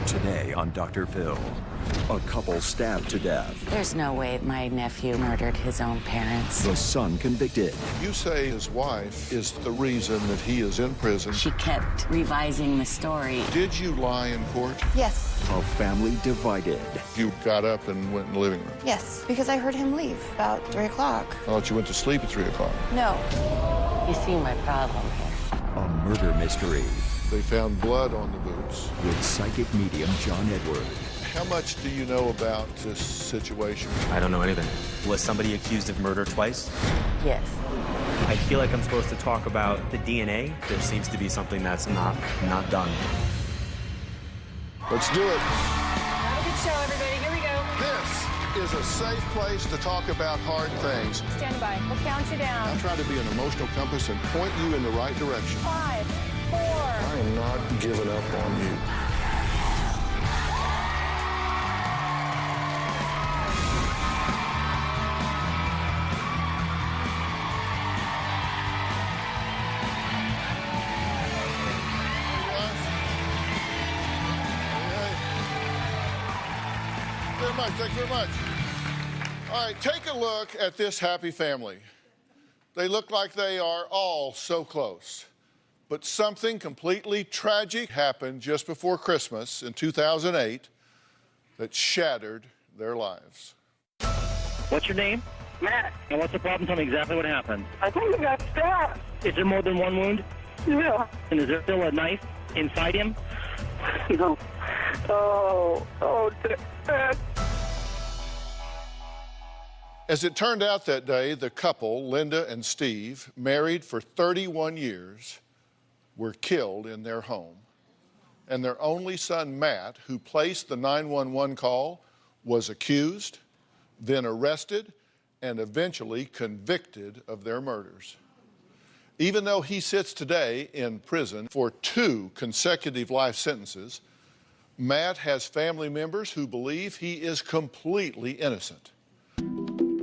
Today on Dr. Phill, a couple stabbed to death. There's no way my nephew murdered his own parents. The son convicted. You say his wife is the reason that he is in prison. She kept revising the story. Did you lie in court? Yes. A family divided. You got up and went in the living room. Yes, because I heard him leave about 3 o'clock. I thought you went to sleep at 3 o'clock. No. You see my problem here. A murder mystery They found blood on the boots. with psychic medium John Edward. How much do you know about this situation? I don't know anything. Was somebody accused of murder twice? Yes. I feel like I'm supposed to talk about the DNA. There seems to be something that's not done. Let's do it. Have a good show, everybody. Here we go. This is a safe place to talk about hard things. Stand by. We'll count you down. I'll try to be an emotional compass and point you in the right direction. 5, 4. I am not giving up on you. Thank you very much. All right, take a look at this happy family. They look like they are all so close. But something completely tragic happened just before Christmas in 2008 that shattered their lives. What's your name? Matt, And what's the problem? Tell me exactly what happened. I think he got stabbed. Is there more than one wound? Yeah. And is there still a knife inside him? No. Oh, Dad. As it turned out that day, the couple, Linda and Steve, married for 31 years, were killed in their home. And their only son, Matt, who placed the 911 call, was accused, then arrested, and eventually convicted of their murders. Even though he sits today in prison for 2 consecutive life sentences, Matt has family members who believe he is completely innocent.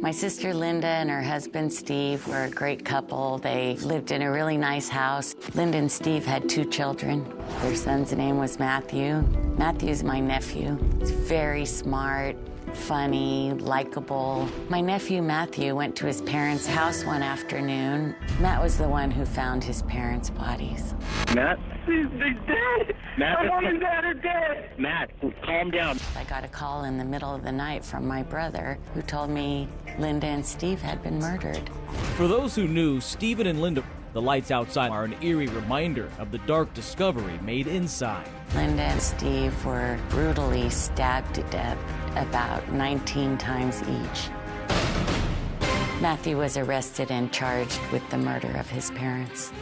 My sister Linda and her husband Steve were a great couple. They lived in a really nice house. Linda and Steve had 2 children. Their son's name was Matthew. Matthew's my nephew. He's very smart, funny, likable. My nephew Matthew went to his parents' house one afternoon. Matt was the one who found his parents' bodies. Matt? He's dead. Matt, My mom and dad are dead. Matt, calm down. I got a call in the middle of the night from my brother who told me Linda and Steve had been murdered. For those who knew Stephen and Linda, the lights outside are an eerie reminder of the dark discovery made inside. Linda and Steve were brutally stabbed to death about 19 times each. Matthew was arrested and charged with the murder of his parents.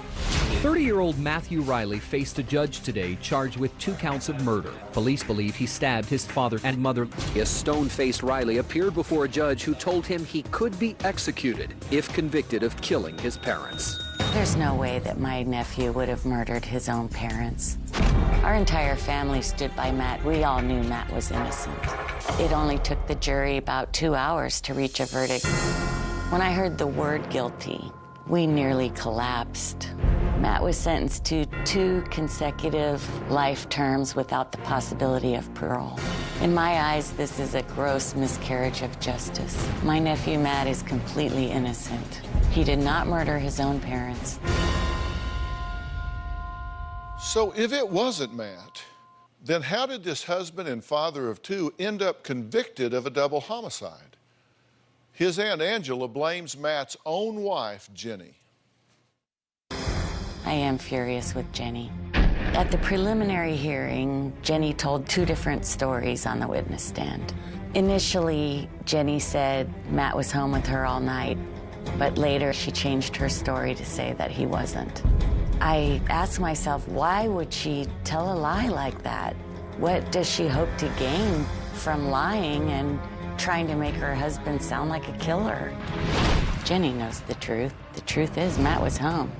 30-year-old Matthew Riley faced a judge today charged with 2 counts of murder. Police believe he stabbed his father and mother. A stone-faced Riley appeared before a judge who told him he could be executed if convicted of killing his parents. There's no way that my nephew would have murdered his own parents. Our entire family stood by Matt. We all knew Matt was innocent. It only took the jury about 2 hours to reach a verdict. When I heard the word guilty, we nearly collapsed. Matt was sentenced to 2 consecutive life terms without the possibility of parole. In my eyes, this is a gross miscarriage of justice. My nephew Matt is completely innocent. He did not murder his own parents. So if it wasn't Matt, then how did this husband and father of 2 end up convicted of a double homicide? His Aunt Angela blames Matt's own wife, Jenny. I am furious with Jenny. At the preliminary hearing, Jenny told 2 different stories on the witness stand. Initially, Jenny said Matt was home with her all night, but later she changed her story to say that he wasn't. I asked myself, why would she tell a lie like that? What does she hope to gain from lying and trying to make her husband sound like a killer? Jenny knows the truth. The truth is Matt was home.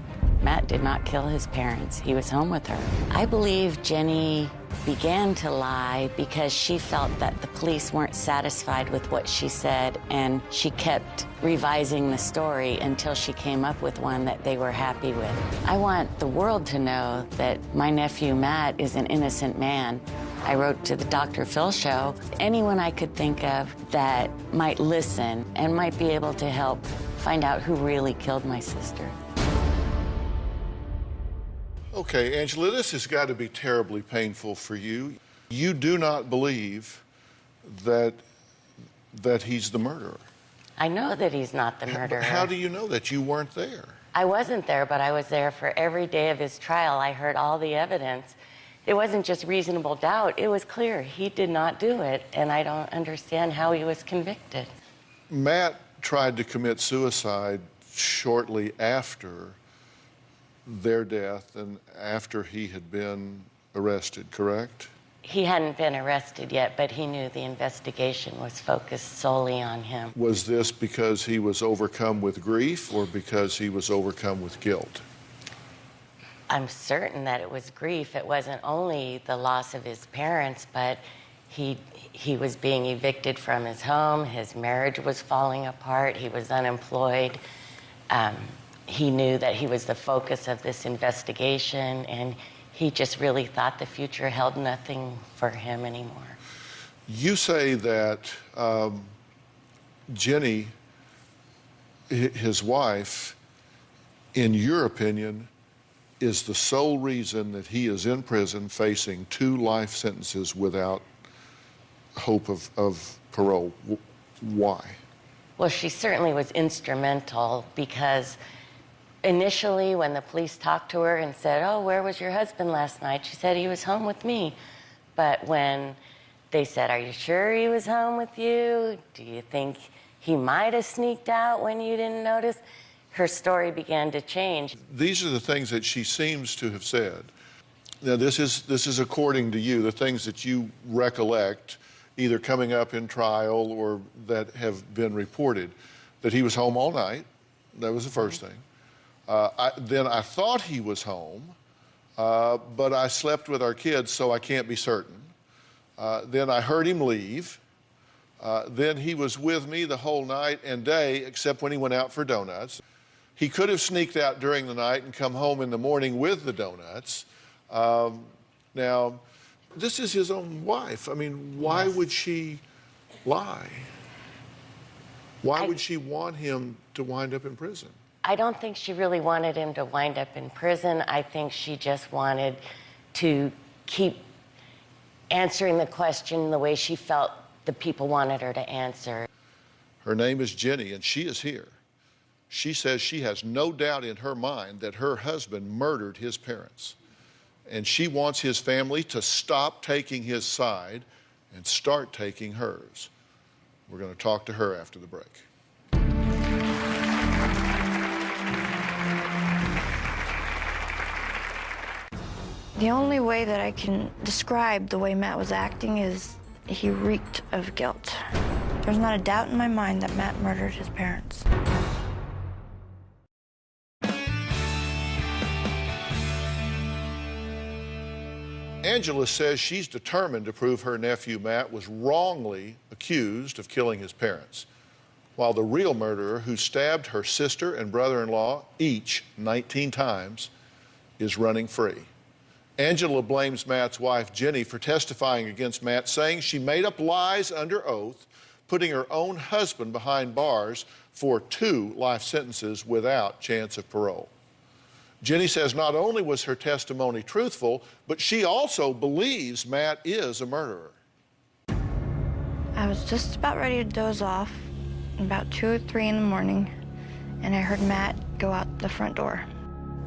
Matt did not kill his parents. He was home with her. I believe Jenny began to lie because she felt that the police weren't satisfied with what she said, and she kept revising the story until she came up with one that they were happy with. I want the world to know that my nephew Matt is an innocent man I wrote to the Dr. Phill show, anyone I could think of that might listen and might be able to help find out who really killed my sister. Okay, Angela, this has got to be terribly painful for you. You do not believe that he's the murderer. I know that he's not the murderer. How do you know that? You weren't there. I wasn't there, but I was there for every day of his trial. I heard all the evidence. It wasn't just reasonable doubt. It was clear he did not do it, and I don't understand how he was convicted. Matt tried to commit suicide shortly after their death and after he had been arrested, correct? He hadn't been arrested yet, but he knew the investigation was focused solely on him. Was this because he was overcome with grief or because he was overcome with guilt? I'm certain that it was grief. It wasn't only the loss of his parents, but he was being evicted from his home. His marriage was falling apart. He was unemployed. He knew that he was the focus of this investigation, and he just really thought the future held nothing for him anymore. You say that Jenny, his wife, in your opinion, is the sole reason that he is in prison facing 2 life sentences without hope of parole. Why? Well, she certainly was instrumental because initially when the police talked to her and said, "Oh, where was your husband last night?" she said, "He was home with me." But when they said, "Are you sure he was home with you? Do you think he might have sneaked out when you didn't notice?" her story began to change. These are the things that she seems to have said. Now, this is according to you, the things that you recollect, either coming up in trial or that have been reported, that he was home all night. That was the first thing. Then I thought he was home, but I slept with our kids, so I can't be certain. Then I heard him leave. Then he was with me the whole night and day, except when he went out for donuts. He could have sneaked out during the night and come home in the morning with the donuts. Now, this is his own wife. I mean, why would she lie? Why would she want him to wind up in prison? I don't think she really wanted him to wind up in prison. I think she just wanted to keep answering the question the way she felt the people wanted her to answer. Her name is Jenny, and she is here. She says she has no doubt in her mind that her husband murdered his parents. And she wants his family to stop taking his side and start taking hers. We're going to talk to her after the break. The only way that I can describe the way Matt was acting is he reeked of guilt. There's not a doubt in my mind that Matt murdered his parents. Angela says she's determined to prove her nephew Matt was wrongly accused of killing his parents, while the real murderer, who stabbed her sister and brother-in-law each 19 times, is running free. Angela blames Matt's wife, Jenny, for testifying against Matt, saying she made up lies under oath, putting her own husband behind bars for 2 life sentences without chance of parole. Jenny says not only was her testimony truthful, but she also believes Matt is a murderer. I was just about ready to doze off, about 2 or 3 in the morning, and I heard Matt go out the front door.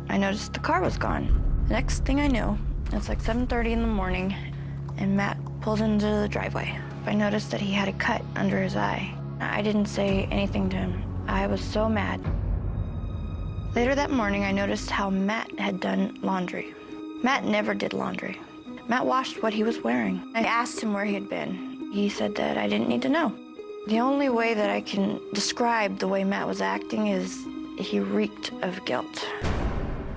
I noticed the car was gone. The next thing I knew, it's like 7:30 in the morning, and Matt pulled into the driveway. I noticed that he had a cut under his eye. I didn't say anything to him. I was so mad. Later that morning, I noticed how Matt had done laundry. Matt never did laundry. Matt washed what he was wearing. I asked him where he had been. He said that I didn't need to know. The only way that I can describe the way Matt was acting is he reeked of guilt.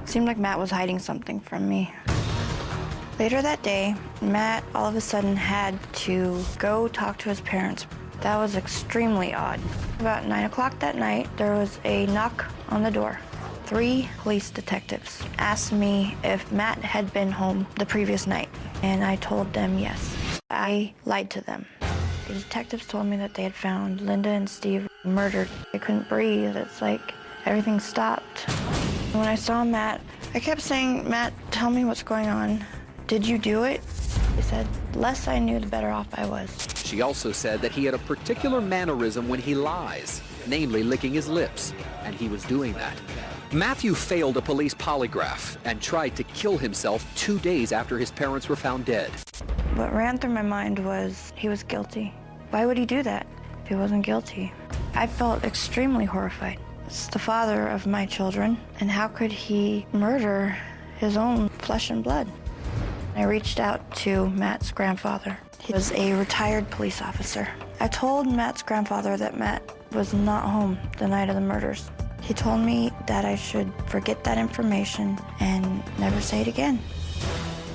It seemed like Matt was hiding something from me. Later that day, Matt all of a sudden had to go talk to his parents. That was extremely odd. About 9 o'clock that night, there was a knock on the door. 3 police detectives asked me if Matt had been home the previous night, and I told them yes. I lied to them. The detectives told me that they had found Linda and Steve murdered. I couldn't breathe. It's like everything stopped. When I saw Matt, I kept saying, "Matt, tell me what's going on. Did you do it?" He said, "The less I knew, the better off I was." She also said that he had a particular mannerism when he lies, namely licking his lips, and he was doing that. Matthew failed a police polygraph and tried to kill himself 2 days after his parents were found dead. What ran through my mind was he was guilty. Why would he do that if he wasn't guilty? I felt extremely horrified. It's the father of my children, and how could he murder his own flesh and blood? I reached out to Matt's grandfather. He was a retired police officer. I told Matt's grandfather that Matt was not home the night of the murders. He told me that I should forget that information and never say it again.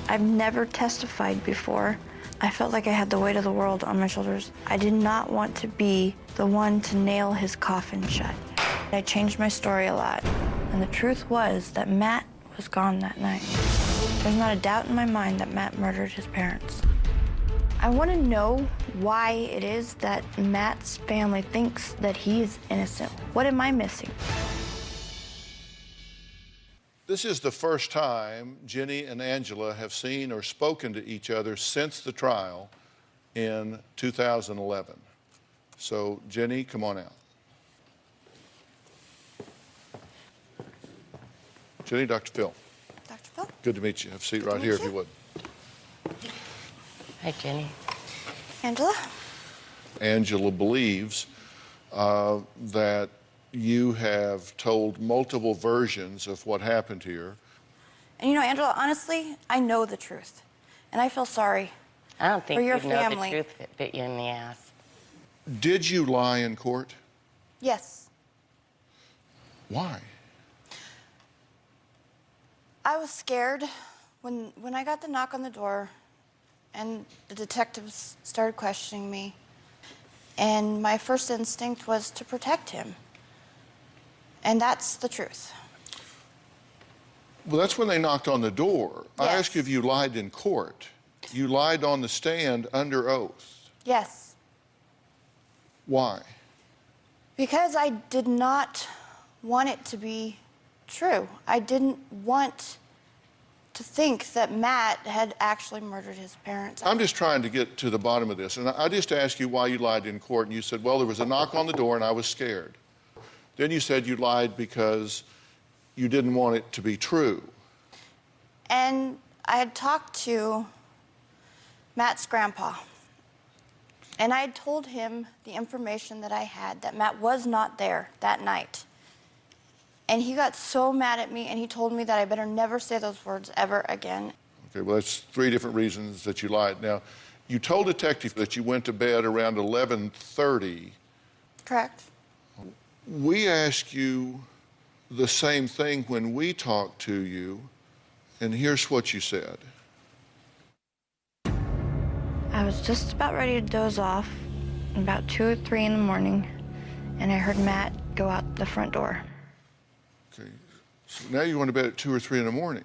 I've never testified before. I felt like I had the weight of the world on my shoulders. I did not want to be the one to nail his coffin shut. I changed my story a lot, and the truth was that Matt was gone that night. There's not a doubt in my mind that Matt murdered his parents. I want to know why it is that Matt's family thinks that he's innocent. What am I missing? This is the first time Jenny and Angela have seen or spoken to each other since the trial in 2011. So, Jenny, come on out. Jenny, Dr. Phill. Dr. Phill? Good to meet you. Have a seat right here if you would. Hi, Jenny. Angela? Angela believes that you have told multiple versions of what happened here. And you know, Angela, honestly, I know the truth. And I feel sorry I don't think for your you know family. the truth that bit you in the ass. Did you lie in court? Yes. Why? I was scared when I got the knock on the door and the detectives started questioning me. And my first instinct was to protect him. And that's the truth. Well, that's when they knocked on the door. Yes. I asked you if you lied in court. You lied on the stand under oath. Yes. Why? Because I did not want it to be true. I didn't want to think that Matt had actually murdered his parents. I'm just trying to get to the bottom of this. And I just asked you why you lied in court, and you said, well, there was a knock on the door and I was scared. Then you said you lied because you didn't want it to be true. And I had talked to Matt's grandpa, and I had told him the information that I had, that Matt was not there that night. And he got so mad at me, and he told me that I better never say those words ever again. Okay, well, that's 3 different reasons that you lied. Now, you told detective that you went to bed around 11:30. Correct. We asked you the same thing when we talked to you, and here's what you said. I was just about ready to doze off, about 2 or 3 in the morning, and I heard Matt go out the front door. Okay, so now you went to bed at 2 or 3 in the morning.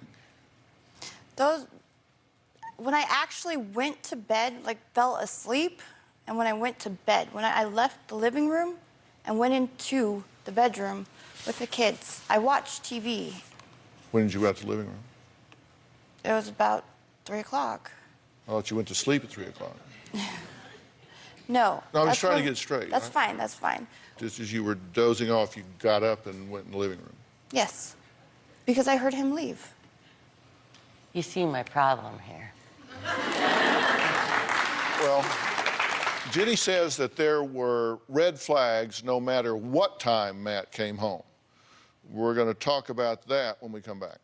When I actually went to bed, like fell asleep, and when I went to bed, when I left the living room and went into the bedroom with the kids, I watched TV. When did you go out to the living room? It was about 3 o'clock. I thought you went to sleep at 3 o'clock. No. No, I was trying to get straight. That's fine, that's fine. Just as you were dozing off, you got up and went in the living room. Yes, because I heard him leave. You see my problem here. Well, Jenny says that there were red flags no matter what time Matt came home. We're going to talk about that when we come back.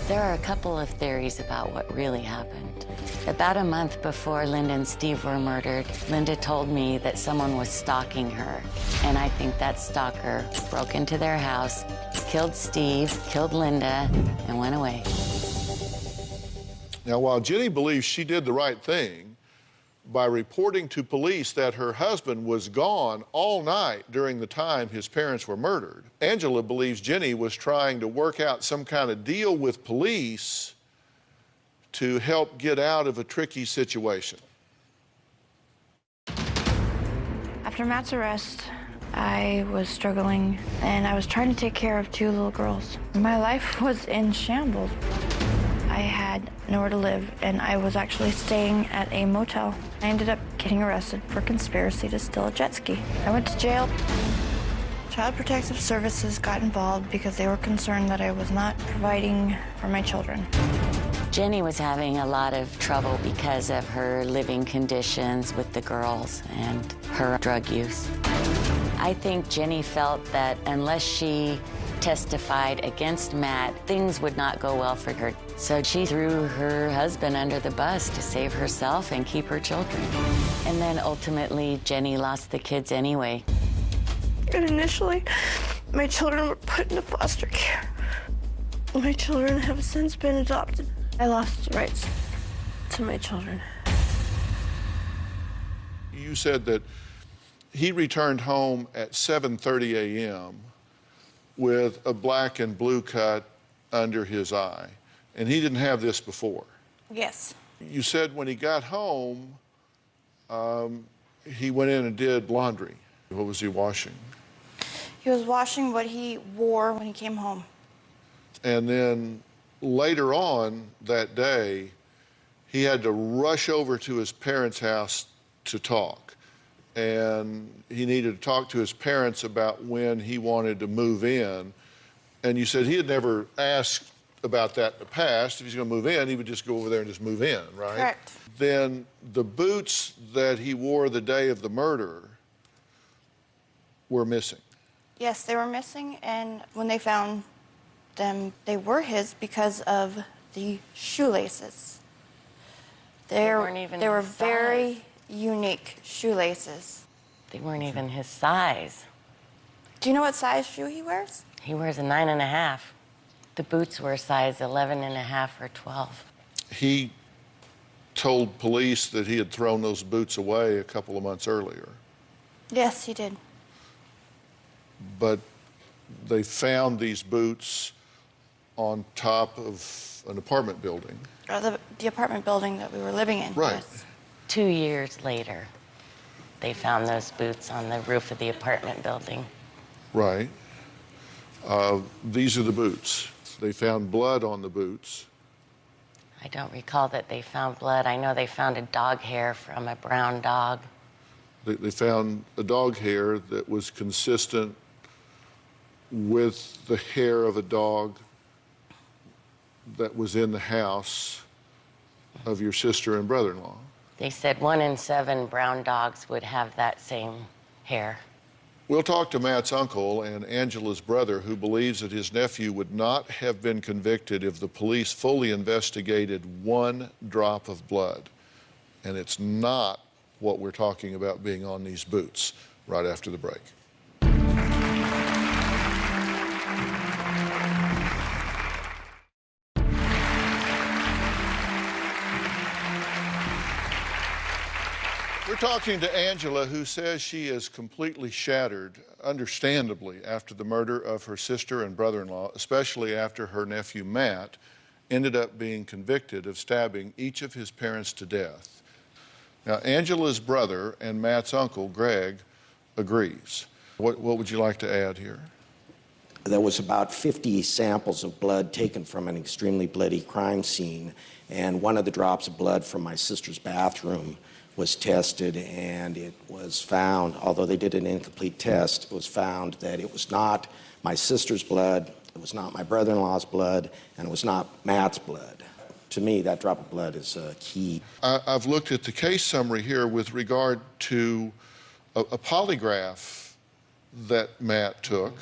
There are a couple of theories about what really happened. About a month before Linda and Steve were murdered, Linda told me that someone was stalking her. And I think that stalker broke into their house, killed Steve, killed Linda, and went away. Now, while Jenny believes she did the right thing, by reporting to police that her husband was gone all night during the time his parents were murdered. Angela believes Jenny was trying to work out some kind of deal with police to help get out of a tricky situation. After Matt's arrest, I was struggling, and I was trying to take care of 2 little girls. My life was in shambles. I had nowhere to live, and I was actually staying at a motel. I ended up getting arrested for conspiracy to steal a jet ski. I went to jail. Child Protective Services got involved because they were concerned that I was not providing for my children. Jenny was having a lot of trouble because of her living conditions with the girls and her drug use. I think Jenny felt that unless she testified against Matt, things would not go well for her. So she threw her husband under the bus to save herself and keep her children. And then ultimately, Jenny lost the kids anyway. And initially, my children were put into foster care. My children have since been adopted. I lost rights to my children. You said that he returned home at 7:30 a.m. with a black and blue cut under his eye, and he didn't have this before. Yes. You said when he got home, he went in and did laundry. What was he washing? He was washing what he wore when he came home. And then later on that day, he had to rush over to his parents' house to talk. And he needed to talk to his parents about when he wanted to move in. And you said he had never asked about that in the past. If he's going to move in, he would just go over there and just move in, right? Correct. Then the boots that he wore the day of the murder were missing. Yes, they were missing, and when they found them, they were his because of the shoelaces. They were very unique shoelaces. They weren't even his size. Do you know what size shoe he wears? He wears a 9.5. The boots were a size 11.5 or 12. He told police that he had thrown those boots away a couple of months earlier. Yes, he did. But they found these boots on top of an apartment building. The apartment building that we were living in. Right. Yes. 2 years later, they found those boots on the roof of the apartment building. Right. These are the boots. They found blood on the boots. I don't recall that they found blood. I know they found a dog hair from a brown dog. They found a dog hair that was consistent with the hair of a dog that was in the house of your sister and brother-in-law. They said 1 in 7 brown dogs would have that same hair. We'll talk to Matt's uncle and Angela's brother, who believes that his nephew would not have been convicted if the police fully investigated 1 drop of blood. And it's not what we're talking about being on these boots. Right after the break. We're talking to Angela, who says she is completely shattered, understandably, after the murder of her sister and brother-in-law, especially after her nephew Matt ended up being convicted of stabbing each of his parents to death. Now, Angela's brother and Matt's uncle, Greg, agrees. What would you like to add here? There was about 50 samples of blood taken from an extremely bloody crime scene, and one of the drops of blood from my sister's bathroom was tested, and it was found, although they did an incomplete test, it was found that it was not my sister's blood, it was not my brother-in-law's blood, and it was not Matt's blood. To me, that drop of blood is key. I've looked at the case summary here with regard to a polygraph that Matt took.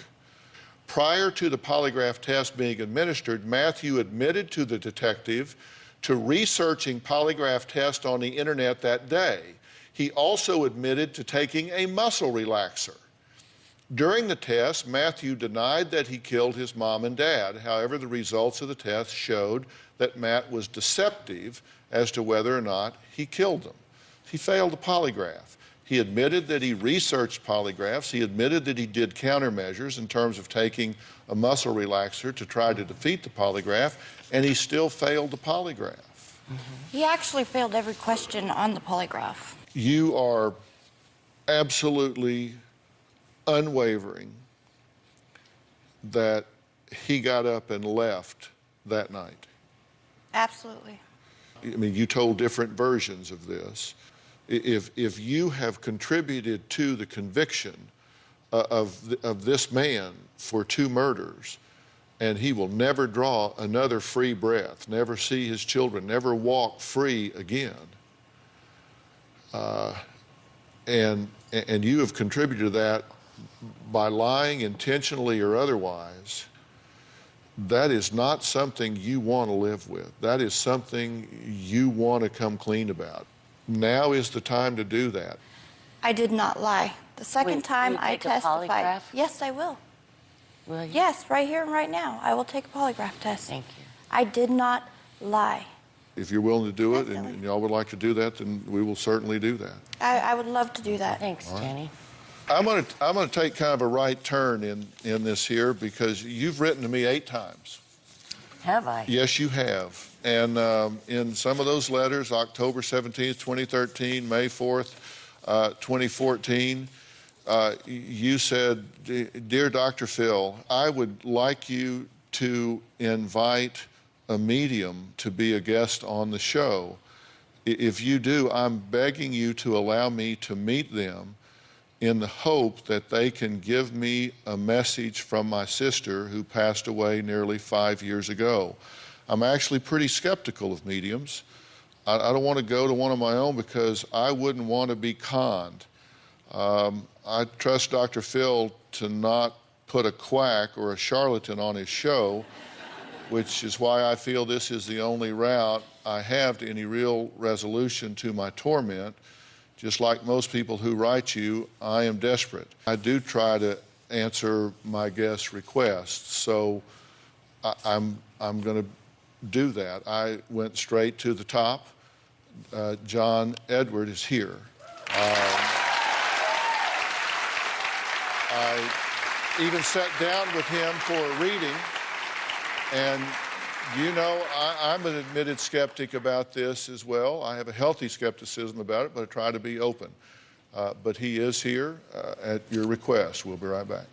Prior to the polygraph test being administered, Matthew admitted to the detective to researching polygraph tests on the internet that day. He also admitted to taking a muscle relaxer. During the test, Matthew denied that he killed his mom and dad. However, the results of the test showed that Matt was deceptive as to whether or not he killed them. He failed the polygraph. He admitted that he researched polygraphs. He admitted that he did countermeasures in terms of taking a muscle relaxer to try to defeat the polygraph, and he still failed the polygraph. He actually failed every question on the polygraph. You are absolutely unwavering that he got up and left that night. Absolutely. I mean, you told different versions of this. If you have contributed to the conviction of this man for 2 murders, and he will never draw another free breath, never see his children, never walk free again, and you have contributed to that by lying intentionally or otherwise, that is not something you want to live with. That is something you want to come clean about. Now is the time to do that. I did not lie. The second time I take a testified. polygraph? Yes, I will. Will you? Yes, right here and right now. I will take a polygraph test. Thank you. I did not lie. If you're willing to do it and y'all would like to do that, then we will certainly do that. I would love to do that. Thanks, Jenny. I'm going to take kind of a right turn in this here because you've written to me 8 times. Have I? Yes, you have. And in some of those letters, October 17th, 2013, May 4th, 2014, you said, "Dear Dr. Phill, I would like you to invite a medium to be a guest on the show. If you do, I'm begging you to allow me to meet them in the hope that they can give me a message from my sister who passed away nearly 5 years ago." I'm actually pretty skeptical of mediums. I don't want to go to one of my own because I wouldn't want to be conned. I trust Dr. Phill to not put a quack or a charlatan on his show, which is why I feel this is the only route I have to any real resolution to my torment. Just like most people who write you, I am desperate. I do try to answer my guests' requests, so I'm going to do that. I went straight to the top. John Edward is here. I even sat down with him for a reading, and you know, I'm an admitted skeptic about this as well. I have a healthy skepticism about it, but I try to be open. But he is here at your request. We'll be right back.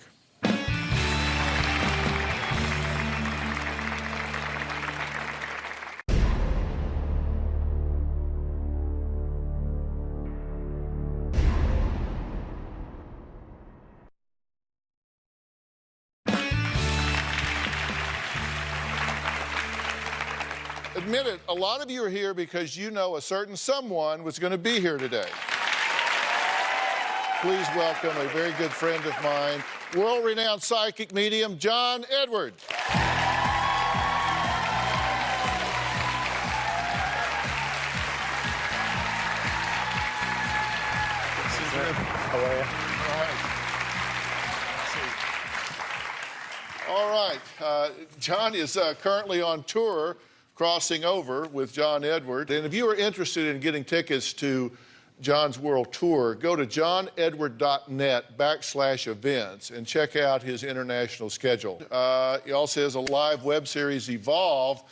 Admit it, a lot of you are here because you know a certain someone was going to be here today. Please welcome a very good friend of mine, world-renowned psychic medium, John Edward. How are you? All right. John is currently on tour, crossing over with John Edward. And if you are interested in getting tickets to John's world tour, go to johnedward.net/events and check out his international schedule. He also has a live web series, Evolve,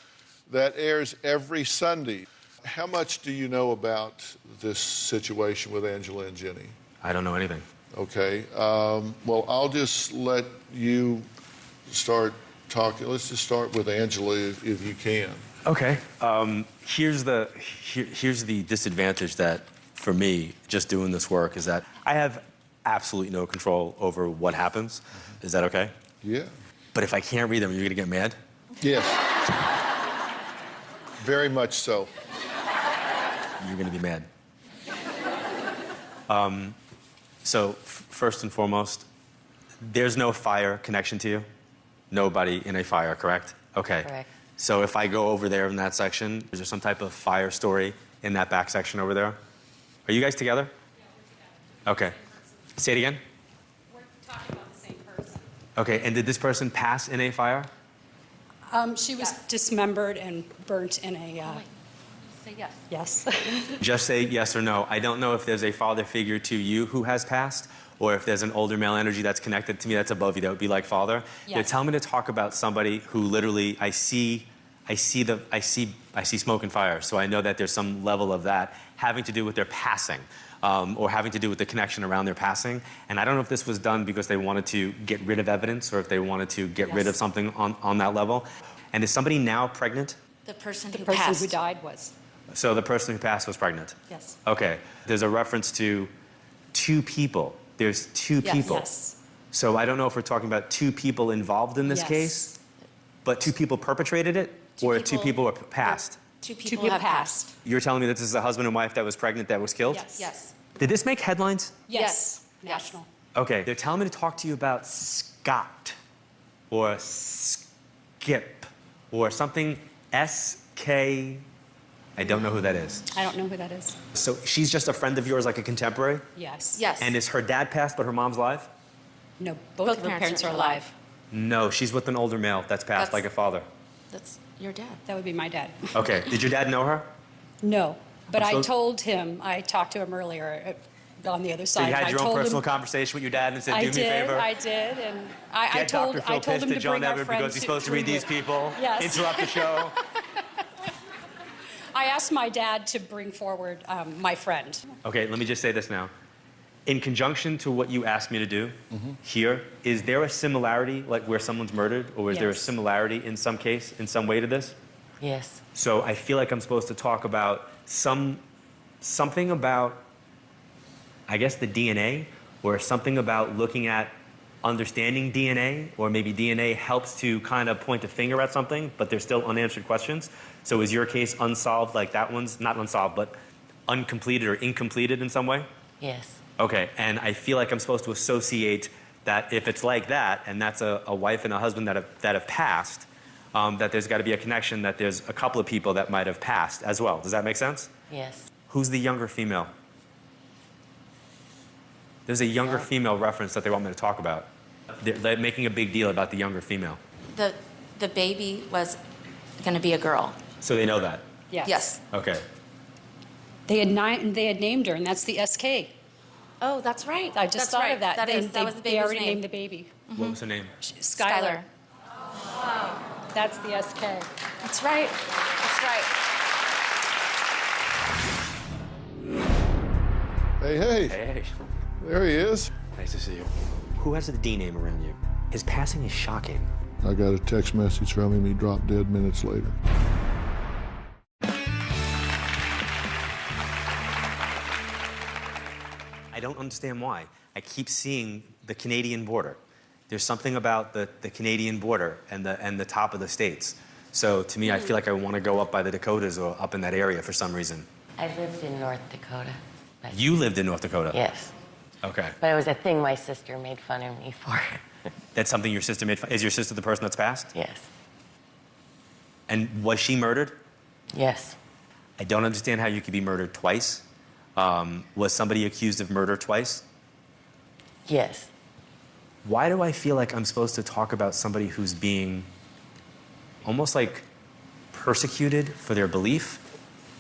that airs every Sunday. How much do you know about this situation with Angela and Jenny? I don't know anything. Okay. Well, I'll just let you start talking. Let's just start with Angela if you can. Okay. Here's the disadvantage that, for me, just doing this work is that I have absolutely no control over what happens. Mm-hmm. Is that okay? Yeah. But if I can't read them, you're going to get mad? Yes. Very much so. You're going to be mad. So, first and foremost, there's no fire connection to you? Nobody in a fire, correct? Okay. Correct. So if I go over there in that section, is there some type of fire story in that back section over there? Are you guys together? Yeah, we're together. Okay. Say it again. We're talking about the same person. Okay, and did this person pass in a fire? She was dismembered and burnt in a Say yes. Yes. Just say yes or no. I don't know if there's a father figure to you who has passed, or if there's an older male energy that's connected to me that's above you that would be like father. Yes. They're telling me to talk about somebody who literally I see smoke and fire, so I know that there's some level of that having to do with their passing, or having to do with the connection around their passing. And I don't know if this was done because they wanted to get rid of evidence or if they wanted to get rid of something on that level. And is somebody now pregnant? The person who died was. So the person who passed was pregnant? Yes. Okay. There's a reference to two people. There's two people. Yes. So I don't know if we're talking about two people involved in this case, but two people perpetrated it, or two people were passed? Two people have passed. You're telling me that this is a husband and wife that was pregnant that was killed? Yes. Yes. Did this make headlines? Yes. National. Okay. They're telling me to talk to you about Scott, or Skip, or something S-K... I don't know who that is. I don't know who that is. So she's just a friend of yours, like a contemporary? Yes. Yes. And is her dad passed, but her mom's alive? No, both of her parents are alive. No, she's with an older male that's passed, like a father. That's your dad. That would be my dad. Okay. Did your dad know her? No, but I'm I so- told him, I talked to him earlier on the other So side. you had I your own told personal him, conversation with your dad and said, do me a favor? I did, and I Get told, Dr. Phill I told pissed him at to John bring our Everett friend because he's supposed to read these people, Yes. interrupt the show. I asked my dad to bring forward my friend. Okay, let me just say this now. In conjunction to what you asked me to do here, is there a similarity, like where someone's murdered, or is there a Yes. similarity in some case, in some way to this? Yes. So I feel like I'm supposed to talk about something about, I guess, the DNA, or something about looking at understanding DNA, or maybe DNA helps to kind of point a finger at something, but there's still unanswered questions. So is your case unsolved, like that one's not unsolved, but uncompleted or incompleted in some way? Yes. Okay, and I feel like I'm supposed to associate that if it's like that, and that's a wife and a husband that have passed, that there's got to be a connection, that there's a couple of people that might have passed as well. Does that make sense? Yes. Who's the younger female? There's a younger female reference that they want me to talk about. They're making a big deal about the younger female. The baby was going to be a girl. So they know that? Yes. Okay. They had named her, and that's the SK. Oh, that's right. I just That's thought right. of that. That They was the they baby's already name. named the baby. What was her name? Skylar. That's the SK. That's right. That's right. Hey, hey. Hey. There he is. Nice to see you. Who has a D name around you? His passing is shocking. I got a text message from him. He dropped dead minutes later. I don't understand why. I keep seeing the Canadian border. There's something about the Canadian border and the top of the states. So to me, I feel like I want to go up by the Dakotas or up in that area for some reason. I lived in North Dakota. You lived in North Dakota? Yes. Okay. But it was a thing my sister made fun of me for. That's something your sister made fun. Is your sister the person that's passed? Yes. And was she murdered? Yes. I don't understand how you could be murdered twice. Was somebody accused of murder twice? Yes. Why do I feel like I'm supposed to talk about somebody who's being almost like persecuted for their belief,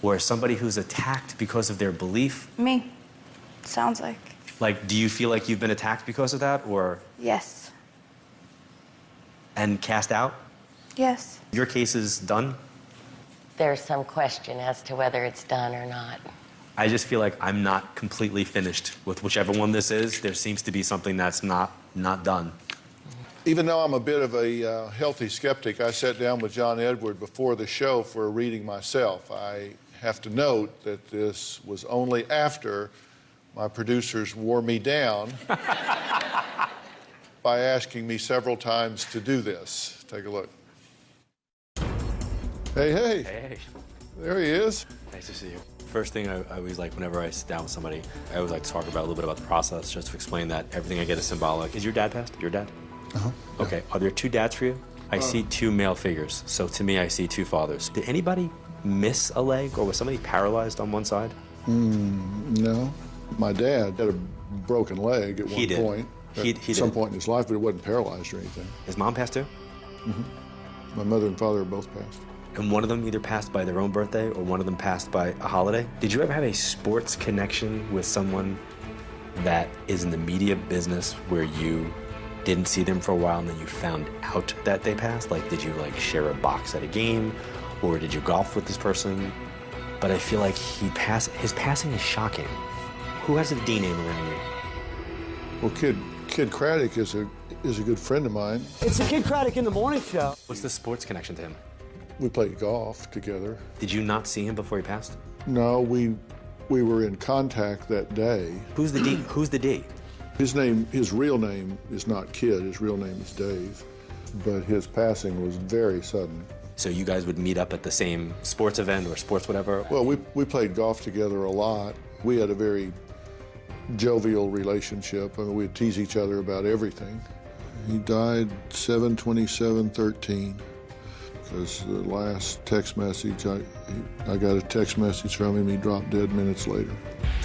or somebody who's attacked because of their belief? Me. Sounds like. Like, do you feel like you've been attacked because of that, or Yes. and cast out? Yes. Your case is done? There's some question as to whether it's done or not. I just feel like I'm not completely finished with whichever one this is. There seems to be something that's not done. Even though I'm a bit of a healthy skeptic, I sat down with John Edward before the show for a reading myself. I have to note that this was only after my producers wore me down by asking me several times to do this. Take a look. Hey, hey. Hey. There he is. Nice to see you. First thing I always like whenever I sit down with somebody, I always like to talk about a little bit about the process, just to explain that everything I get is symbolic. Is your dad passed? Your dad? Uh-huh. Okay. Are there two dads for you? I see two male figures. So to me, I see two fathers. Did anybody miss a leg, or was somebody paralyzed on one side? No. My dad had a broken leg at He one did. point. He At some did. point in his life, but it wasn't paralyzed or anything. His mom passed too? My mother and father are both passed. and one of them either passed by their own birthday or one of them passed by a holiday. Did you ever have a sports connection with someone that is in the media business where you didn't see them for a while and then you found out that they passed? Like, did you like share a box at a game, or did you golf with this person? But I feel like his passing is shocking. Who has a D name around you? Well, Kid Craddock is a good friend of mine. It's the Kid Craddock in the Morning Show. What's the sports connection to him? We played golf together. Did you not see him before he passed? No, we were in contact that day. Who's the D? Who's the D? His real name is not Kid. His real name is Dave. But his passing was very sudden. So you guys would meet up at the same sports event or sports whatever? Well, we played golf together a lot. We had a very jovial relationship. I mean, we'd tease each other about everything. He died 7/27/13 because the last text message, I got a text message from him. He dropped dead minutes later.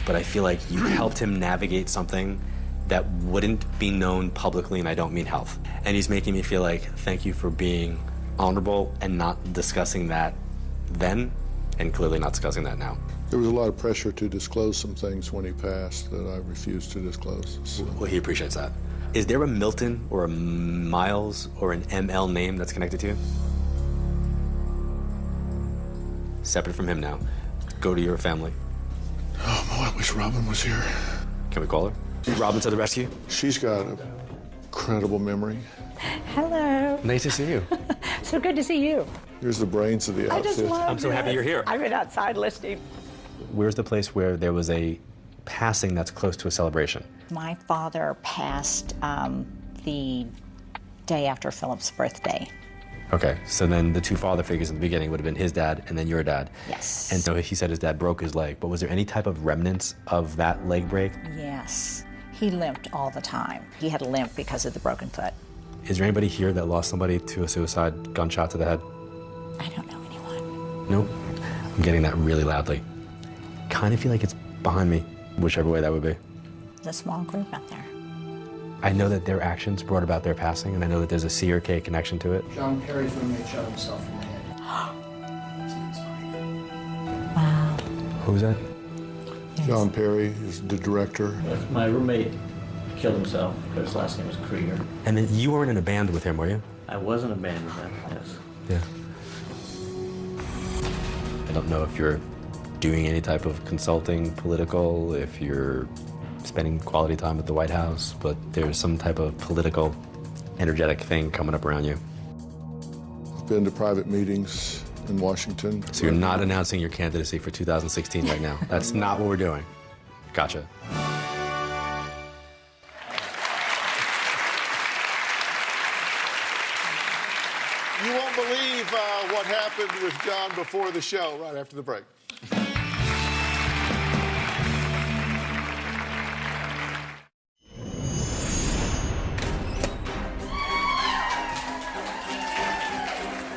But I feel like you helped him navigate something that wouldn't be known publicly, and I don't mean health. And he's making me feel like, thank you for being honorable and not discussing that then, and clearly not discussing that now. There was a lot of pressure to disclose some things when he passed that I refused to disclose. So. Well, he appreciates that. Is there a Milton or a Miles or an ML name that's connected to you? Separate from him now. Go to your family. Oh, boy, I wish Robin was here. Can we call her? Robin to the rescue? She's got an incredible memory. Hello. Nice to see you. So good to see you. Here's the brains of the outfit. I just love I'm so happy you're here. I've been outside listening. Where's the place where there was a passing that's close to a celebration? My father passed the day after Philip's birthday. Okay, so then the two father figures in the beginning would have been his dad and then your dad. Yes. And so he said his dad broke his leg, but was there any type of remnants of that leg break? Yes. He limped all the time. He had a limp because of the broken foot. Is there anybody here that lost somebody to a suicide gunshot to the head? I don't know anyone. Nope. I'm getting that really loudly. Kind of feel like it's behind me, whichever way that would be. There's a small group out there. I know that their actions brought about their passing, and I know that there's a C or K connection to it. John Perry's roommate shot himself in the head. Wow. Who's that? John Perry is the director. My roommate killed himself. His last name was Krieger. And then you weren't in a band with him, were you? I was in a band with him, yes. Yeah. I don't know if you're doing any type of consulting, political, if you're spending quality time at the White House, but there's some type of political, energetic thing coming up around you. I've been to private meetings in Washington. So you're not announcing your candidacy for 2016 right now? That's not what we're doing. Gotcha. You won't believe what happened with John before the show, right after the break.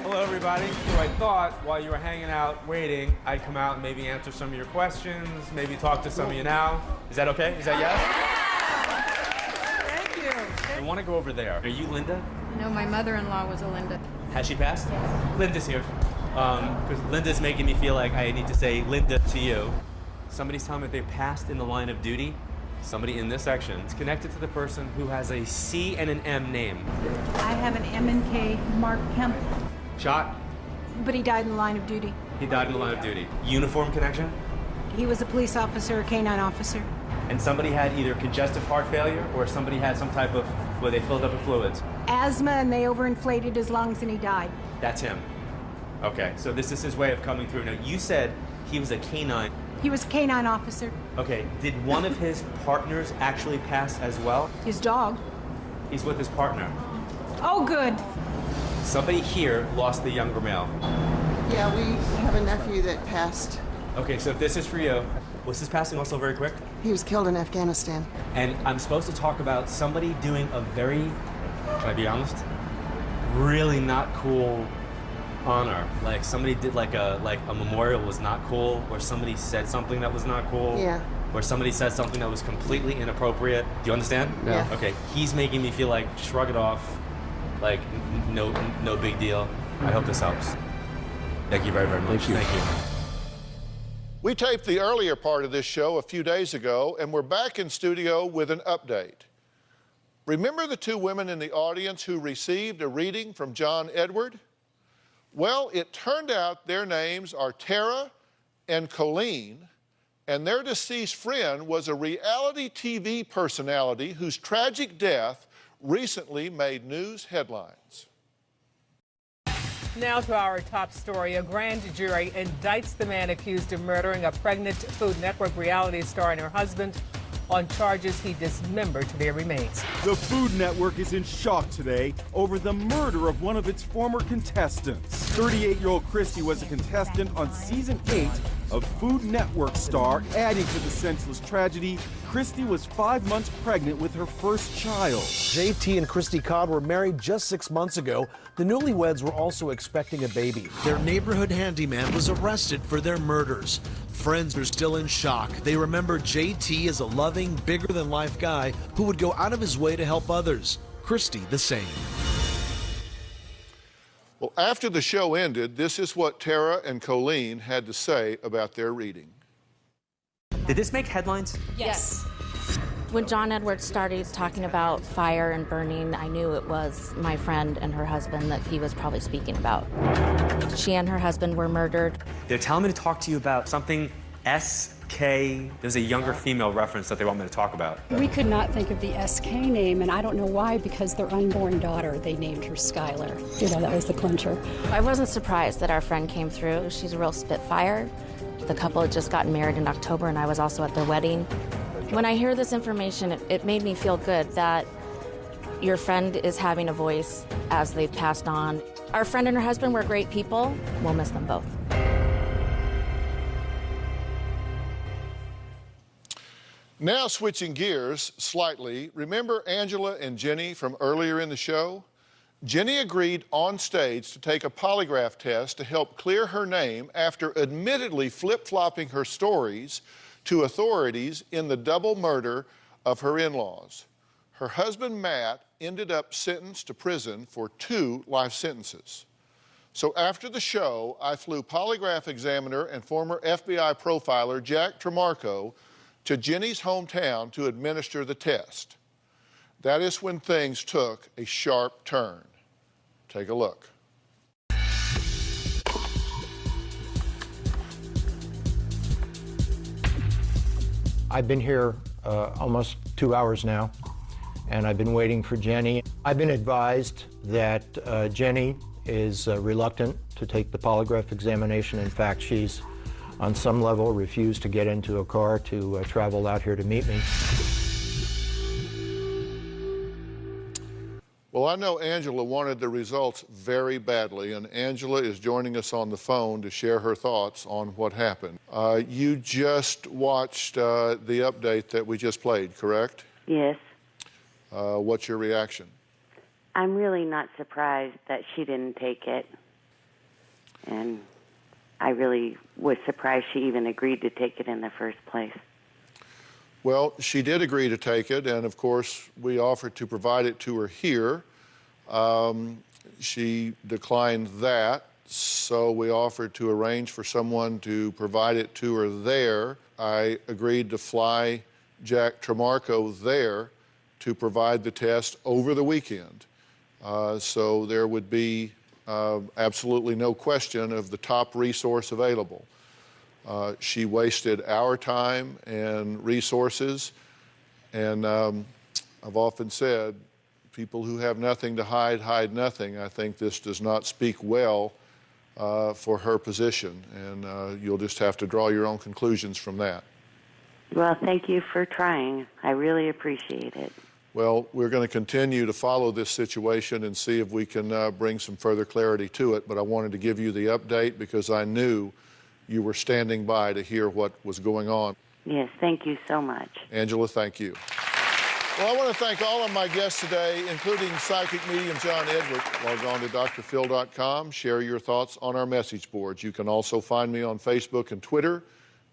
Hello, everybody. So I thought while you were hanging out, waiting, I'd come out and maybe answer some of your questions, maybe talk to some of you now. Is that okay? Is that yes? Thank you. I want to go over there. Are you Linda? No, my mother-in-law was a Linda. Has she passed? Linda's here. Because Linda's making me feel like I need to say Linda to you. Somebody's telling me they passed in the line of duty. Somebody in this section is connected to the person who has a C and an M name. I have an M and K, Mark Kemp, Shot. but he died in the line of duty. He died in the line of duty. Uniform connection? He was a police officer, a canine officer. And somebody had either congestive heart failure or somebody had some type of, where they filled up with fluids. Asthma, and they overinflated his lungs, and he died. That's him. Okay, so this is his way of coming through. Now, you said he was a canine. He was a canine officer. Okay, did one of his partners actually pass as well? His dog. He's with his partner. Oh, good. Somebody here lost the younger male. Yeah, we have a nephew that passed. Okay, so if this is for you, was his passing also very quick? He was killed in Afghanistan. And I'm supposed to talk about somebody doing a very, can I be honest, really not cool honor. Like somebody did like a memorial was not cool, or somebody said something that was not cool. Yeah. Or somebody said something that was completely inappropriate. Do you understand? Yeah. Okay, he's making me feel like shrug it off, like no big deal. I hope this helps. Thank you very, very much. Thank you. We taped the earlier part of this show a few days ago, and we're back in studio with an update. Remember the two women in the audience who received a reading from John Edward? Well, it turned out their names are Tara and Colleen, and their deceased friend was a reality TV personality whose tragic death recently made news headlines. Now to our top story. A grand jury indicts the man accused of murdering a pregnant Food Network reality star and her husband on charges he dismembered their remains. The Food Network is in shock today over the murder of one of its former contestants. 38-year-old Christy was a contestant on season 8 of Food Network star. Adding to the senseless tragedy, Christy was 5 months pregnant with her first child. JT and Christy Cobb were married just 6 months ago. The newlyweds were also expecting a baby. Their neighborhood handyman was arrested for their murders. Friends are still in shock. They remember JT as a loving, bigger-than-life guy who would go out of his way to help others. Christy the same. Well, after the show ended, this is what Tara and Colleen had to say about their reading. Did this make headlines? Yes. When John Edwards started talking about fire and burning, I knew it was my friend and her husband that he was probably speaking about. She and her husband were murdered. They're telling me to talk to you about something SK. There's a younger female reference that they want me to talk about. We could not think of the SK name, and I don't know why, because their unborn daughter, they named her Skylar. You know, that was the clincher. I wasn't surprised that our friend came through. She's a real spitfire. The couple had just gotten married in October, and I was also at their wedding. When I hear this information, it made me feel good that your friend is having a voice as they've passed on. Our friend and her husband were great people. We'll miss them both. Now switching gears slightly, remember Angela and Jenny from earlier in the show? Jenny agreed on stage to take a polygraph test to help clear her name after admittedly flip-flopping her stories to authorities in the double murder of her in-laws. Her husband, Matt, ended up sentenced to prison for 2 life sentences. So after the show, I flew polygraph examiner and former FBI profiler Jack Tremarco to Jenny's hometown to administer the test. That is when things took a sharp turn. Take a look. I've been here almost 2 hours now, and I've been waiting for Jenny. I've been advised that Jenny is reluctant to take the polygraph examination. In fact, she's on some level refused to get into a car to travel out here to meet me. Well, I know Angela wanted the results very badly, and Angela is joining us on the phone to share her thoughts on what happened. You just watched the update that we just played, correct? Yes. What's your reaction? I'm really not surprised that she didn't take it. And I really was surprised she even agreed to take it in the first place. Well, she did agree to take it, and of course, we offered to provide it to her here. She declined that, so we offered to arrange for someone to provide it to her there. I agreed to fly Jack Tremarco there to provide the test over the weekend. So there would be absolutely no question of the top resource available. She wasted our time and resources, and I've often said, people who have nothing to hide, hide nothing. I think this does not speak well for her position, and you'll just have to draw your own conclusions from that. Well, thank you for trying. I really appreciate it. Well, we're going to continue to follow this situation and see if we can bring some further clarity to it, but I wanted to give you the update because I knew you were standing by to hear what was going on. Yes, thank you so much. Angela, thank you. Well, I want to thank all of my guests today, including psychic medium John Edward. Log on to drphil.com. Share your thoughts on our message boards. You can also find me on Facebook and Twitter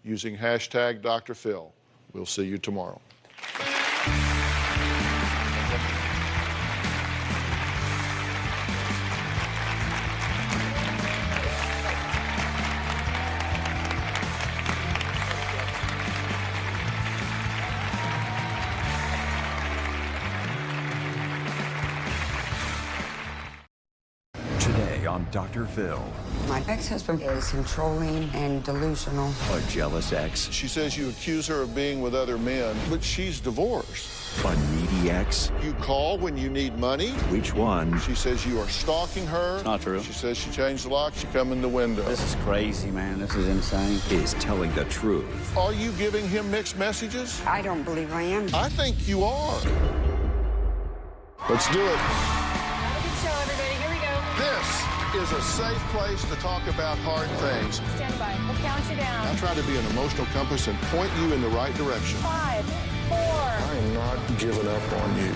using hashtag Dr. Phill. We'll see you tomorrow. Today on Dr. Phil. My ex-husband is controlling and delusional. A jealous ex. She says you accuse her of being with other men, but she's divorced. A needy ex. You call when you need money. Which one? She says you are stalking her. It's not true. She says she changed the lock, she come in the window. This is crazy, man. This is insane. Is telling the truth. Are you giving him mixed messages? I don't believe I am. I think you are. Let's do it. Have a good show, everybody. Here we go. This is a safe place to talk about hard things. Stand by. We'll count you down. I try to be an emotional compass and point you in the right direction. 5, 4. I am not giving up on you.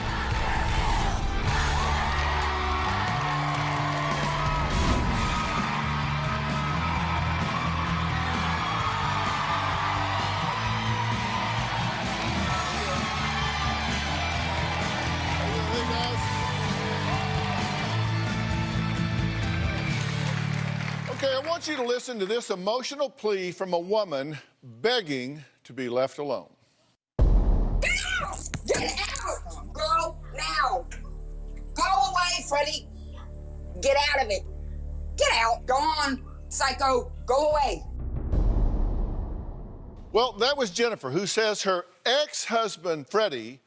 Okay, I want you to listen to this emotional plea from a woman begging to be left alone. Get out! Get out! Go now! Go away, Freddie! Get out of it! Get out! Go on, psycho! Go away! Well, that was Jennifer, who says her ex-husband, Freddie,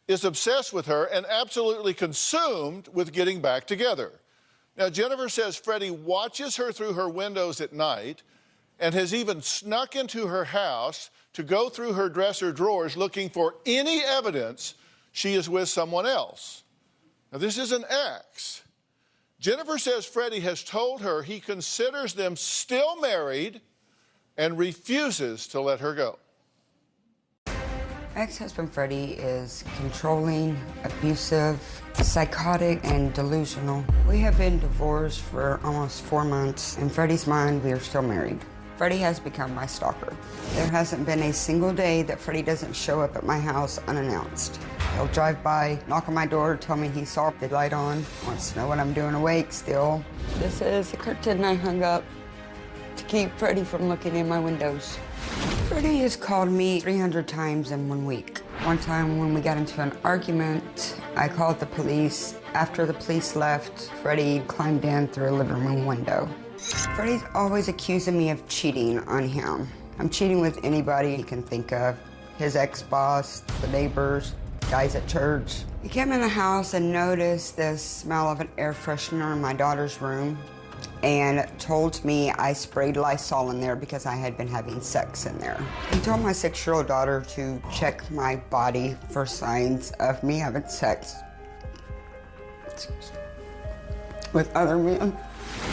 is obsessed with her and absolutely consumed with getting back together. Now, Jennifer says Freddie watches her through her windows at night and has even snuck into her house to go through her dresser drawers looking for any evidence she is with someone else. Now, this is an ex. Jennifer says Freddie has told her he considers them still married and refuses to let her go. Ex-husband Freddie is controlling, abusive, psychotic, and delusional. We have been divorced for almost 4 months. In Freddie's mind, we are still married. Freddie has become my stalker. There hasn't been a single day that Freddie doesn't show up at my house unannounced. He'll drive by, knock on my door, tell me he saw the light on, wants to know what I'm doing awake still. This is a curtain I hung up to keep Freddie from looking in my windows. Freddie has called me 300 times in 1 week. One time when we got into an argument, I called the police. After the police left, Freddie climbed in through a living room window. Freddie's always accusing me of cheating on him. I'm cheating with anybody he can think of. His ex-boss, the neighbors, guys at church. He came in the house and noticed the smell of an air freshener in my daughter's room and told me I sprayed Lysol in there because I had been having sex in there. He told my 6-year-old daughter to check my body for signs of me having sex with other men.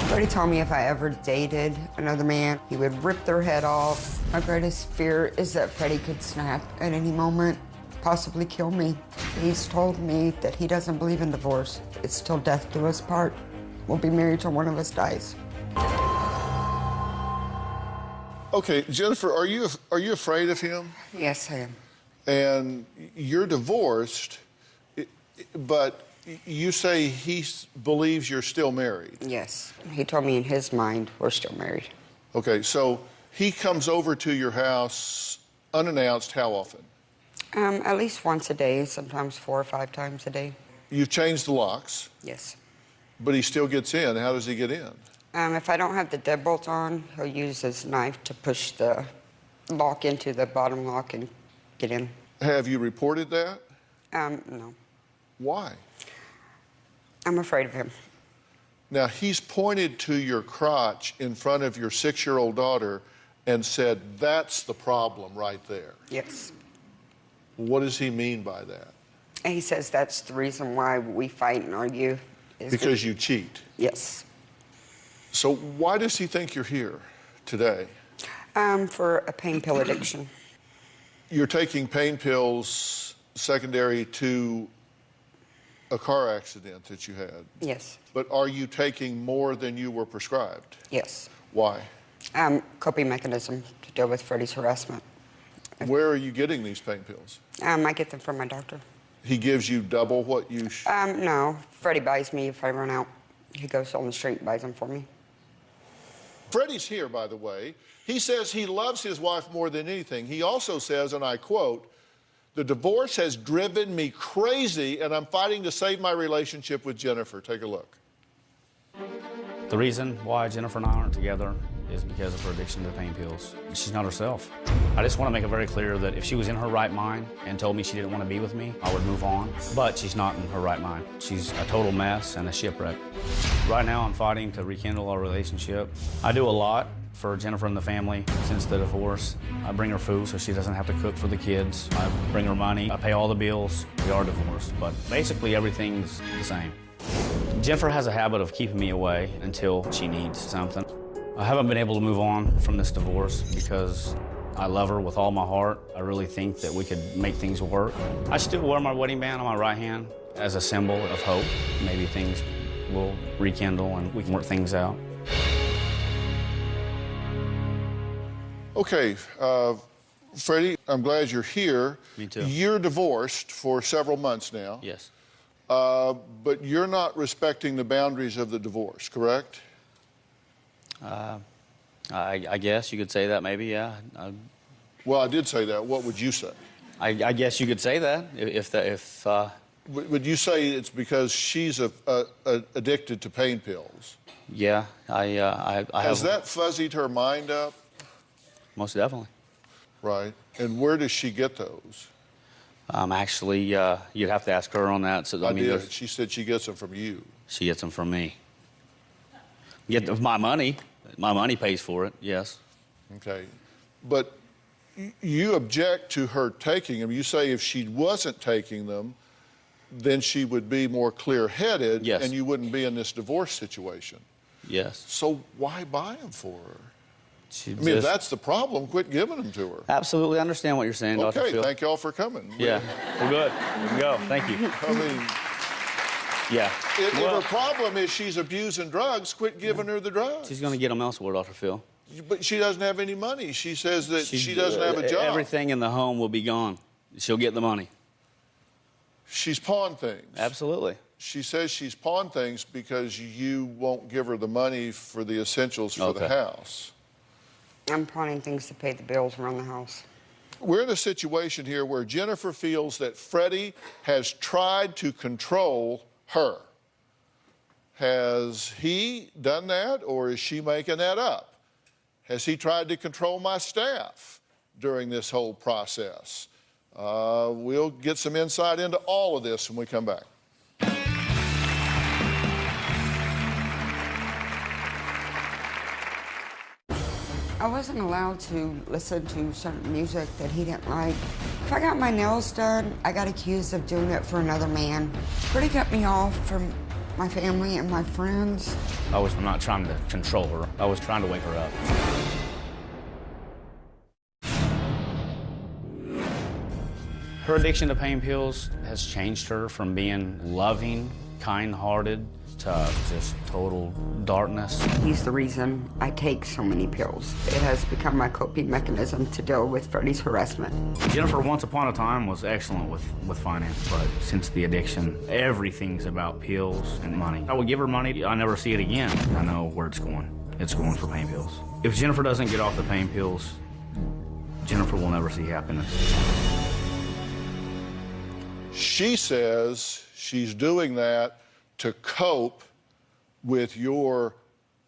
Freddie told me if I ever dated another man, he would rip their head off. My greatest fear is that Freddie could snap at any moment, possibly kill me. He's told me that he doesn't believe in divorce. It's till death do us part. We'll be married till one of us dies. Okay, Jennifer, are you afraid of him? Yes, I am. And you're divorced, but you say he believes you're still married. Yes. He told me in his mind we're still married. Okay, so he comes over to your house unannounced how often? At least once a day, sometimes 4 or 5 times a day. You've changed the locks? Yes. But he still gets in. How does he get in? If I don't have the deadbolt on, he'll use his knife to push the lock into the bottom lock and get in. Have you reported that? No. Why? I'm afraid of him. Now, he's pointed to your crotch in front of your 6-year-old daughter and said, that's the problem right there. Yes. What does he mean by that? And he says that's the reason why we fight and argue. Because you cheat? Yes. So why does he think you're here today? For a pain pill addiction. You're taking pain pills secondary to a car accident that you had? Yes. But are you taking more than you were prescribed? Yes. Why? Coping mechanism to deal with Freddie's harassment. Where are you getting these pain pills? I get them from my doctor. He gives you double what you... No. Freddie buys me if I run out. He goes on the street and buys them for me. Freddie's here, by the way. He says he loves his wife more than anything. He also says, and I quote, "The divorce has driven me crazy, and I'm fighting to save my relationship with Jennifer." Take a look. The reason why Jennifer and I aren't together is because of her addiction to pain pills. She's not herself. I just want to make it very clear that if she was in her right mind and told me she didn't want to be with me, I would move on. But she's not in her right mind. She's a total mess and a shipwreck. Right now, I'm fighting to rekindle our relationship. I do a lot for Jennifer and the family since the divorce. I bring her food so she doesn't have to cook for the kids. I bring her money. I pay all the bills. We are divorced, but basically everything's the same. Jennifer has a habit of keeping me away until she needs something. I haven't been able to move on from this divorce because I love her with all my heart. I really think that we could make things work. I still wear my wedding band on my right hand as a symbol of hope. Maybe things will rekindle and we can work things out. Okay, Freddie, I'm glad you're here. Me too. You're divorced for several months now. Yes. But you're not respecting the boundaries of the divorce, correct? I guess you could say that, maybe, yeah. Well, I did say that. What would you say? I guess you could say that Would you say it's because she's addicted to pain pills? Yeah, I Has that fuzzied her mind up? Most definitely. Right. And where does she get those? Actually, you'd have to ask her on that. So I did. She said she gets them from you. She gets them from me. Get my money. My money pays for it, yes. Okay. But you object to her taking them. You say if she wasn't taking them, then she would be more clear-headed, yes, and you wouldn't be in this divorce situation. Yes. So why buy them for her? If that's the problem, quit giving them to her. Absolutely understand what you're saying, Dr. Okay, Phill. thank y'all for coming. Yeah, we're good. We can go. Thank you. I mean, yeah. If her problem is she's abusing drugs, quit giving her the drugs. She's going to get them elsewhere, Dr. Phill. But she doesn't have any money. She says that she doesn't have a job. Everything in the home will be gone. She'll get the money. She's pawned things. Absolutely. She says she's pawned things because you won't give her the money for the essentials for the house. I'm pawning things to pay the bills around the house. We're in a situation here where Jennifer feels that Freddie has tried to control her. Has he done that, or is she making that up? Has he tried to control my staff during this whole process? We'll get some insight into all of this when we come back. I wasn't allowed to listen to certain music that he didn't like. If I got my nails done, I got accused of doing it for another man. Freddie cut me off from my family and my friends. I was not trying to control her. I was trying to wake her up. Her addiction to pain pills has changed her from being loving, kind-hearted, to just total darkness. He's the reason I take so many pills. It has become my coping mechanism to deal with Freddie's harassment. Jennifer, once upon a time, was excellent with finance, but since the addiction, everything's about pills and money. I would give her money, I never see it again. I know where it's going. It's going for pain pills. If Jennifer doesn't get off the pain pills, Jennifer will never see happiness. She says she's doing that to cope with your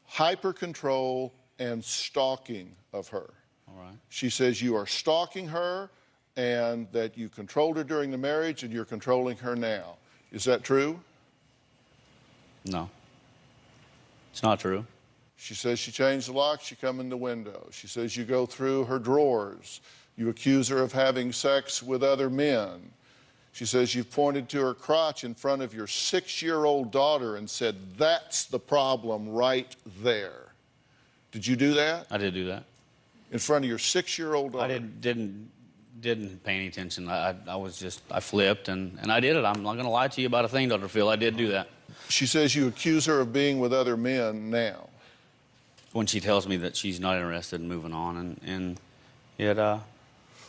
hyper-control and stalking of her. All right. She says you are stalking her and that you controlled her during the marriage and you're controlling her now. Is that true? No. It's not true. She says she changed the locks, you come in the window. She says you go through her drawers. You accuse her of having sex with other men. She says you've pointed to her crotch in front of your 6-year-old daughter and said, that's the problem right there. Did you do that? I did do that. In front of your 6-year-old daughter? I didn't pay any attention. I flipped and I did it. I'm not going to lie to you about a thing, Dr. Phill. I did do that. She says you accuse her of being with other men now. When she tells me that she's not interested in moving on and yet,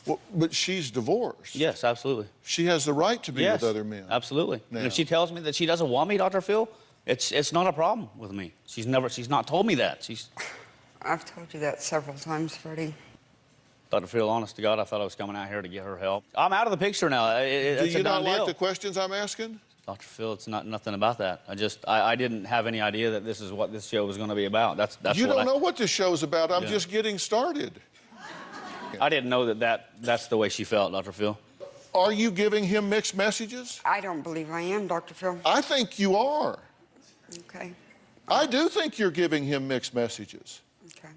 well, but she's divorced. Yes, absolutely. She has the right to be with other men. Absolutely. Now. And if she tells me that she doesn't want me, Dr. Phill, it's not a problem with me. She's not told me that. I've told you that several times, Freddie. Dr. Phill, honest to God, I thought I was coming out here to get her help. I'm out of the picture now. Do you not like the questions I'm asking? Dr. Phill, it's not nothing about that. I didn't have any idea that this is what this show was going to be about. That's You don't know what this show's about. I'm just getting started. I didn't know that's the way she felt, Dr. Phill. Are you giving him mixed messages? I don't believe I am, Dr. Phill. I think you are. Okay. I do think you're giving him mixed messages. Okay.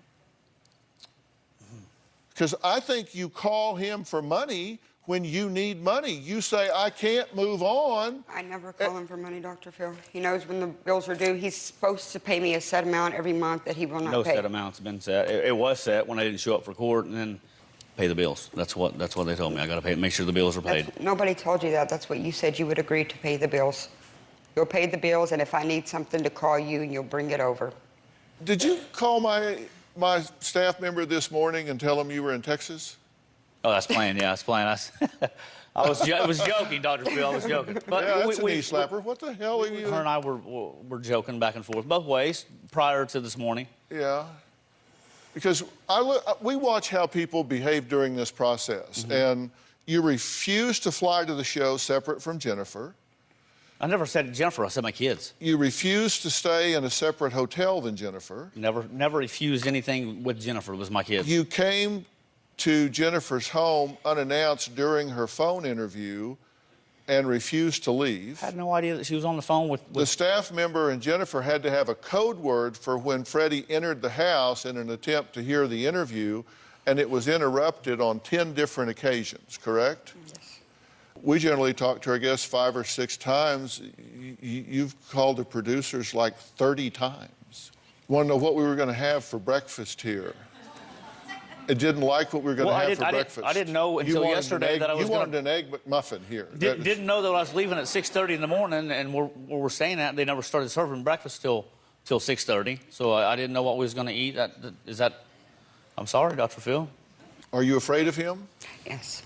Because I think you call him for money when you need money. You say, I can't move on. I never call him for money, Dr. Phill. He knows when the bills are due. He's supposed to pay me a set amount every month that he will not pay. No set amount's been set. It was set when I didn't show up for court, and then pay the bills. That's what they told me. I got to pay, make sure the bills are paid. Nobody told you that. That's what you said. You would agree to pay the bills. You'll pay the bills, and if I need something to call you, and you'll bring it over. Did you call my staff member this morning and tell him you were in Texas? Oh, that's playing. Yeah, that's playing. I was joking, Dr. Phill. I was joking. But yeah, that's a knee slapper. What the hell are you? Her and I were joking back and forth both ways prior to this morning. Yeah. Because we watch how people behave during this process, and you refuse to fly to the show separate from Jennifer. I never said Jennifer. I said my kids. You refused to stay in a separate hotel than Jennifer. Never refused anything with Jennifer. It was my kids. You came to Jennifer's home unannounced during her phone interview and refused to leave. I had no idea that she was on the phone with... The staff member and Jennifer had to have a code word for when Freddie entered the house in an attempt to hear the interview, and it was interrupted on 10 different occasions, correct? Yes. We generally talk to our guests 5 or 6 times. You've called the producers like 30 times. You want to know what we were going to have for breakfast here? It didn't like what we were going to have for breakfast. I didn't know until yesterday that I was going to... You wanted an egg McMuffin here. Didn't know that I was leaving at 6:30 in the morning, and where we're staying at, they never started serving breakfast till 6:30. So I didn't know what we was going to eat. I'm sorry, Dr. Phill. Are you afraid of him? Yes.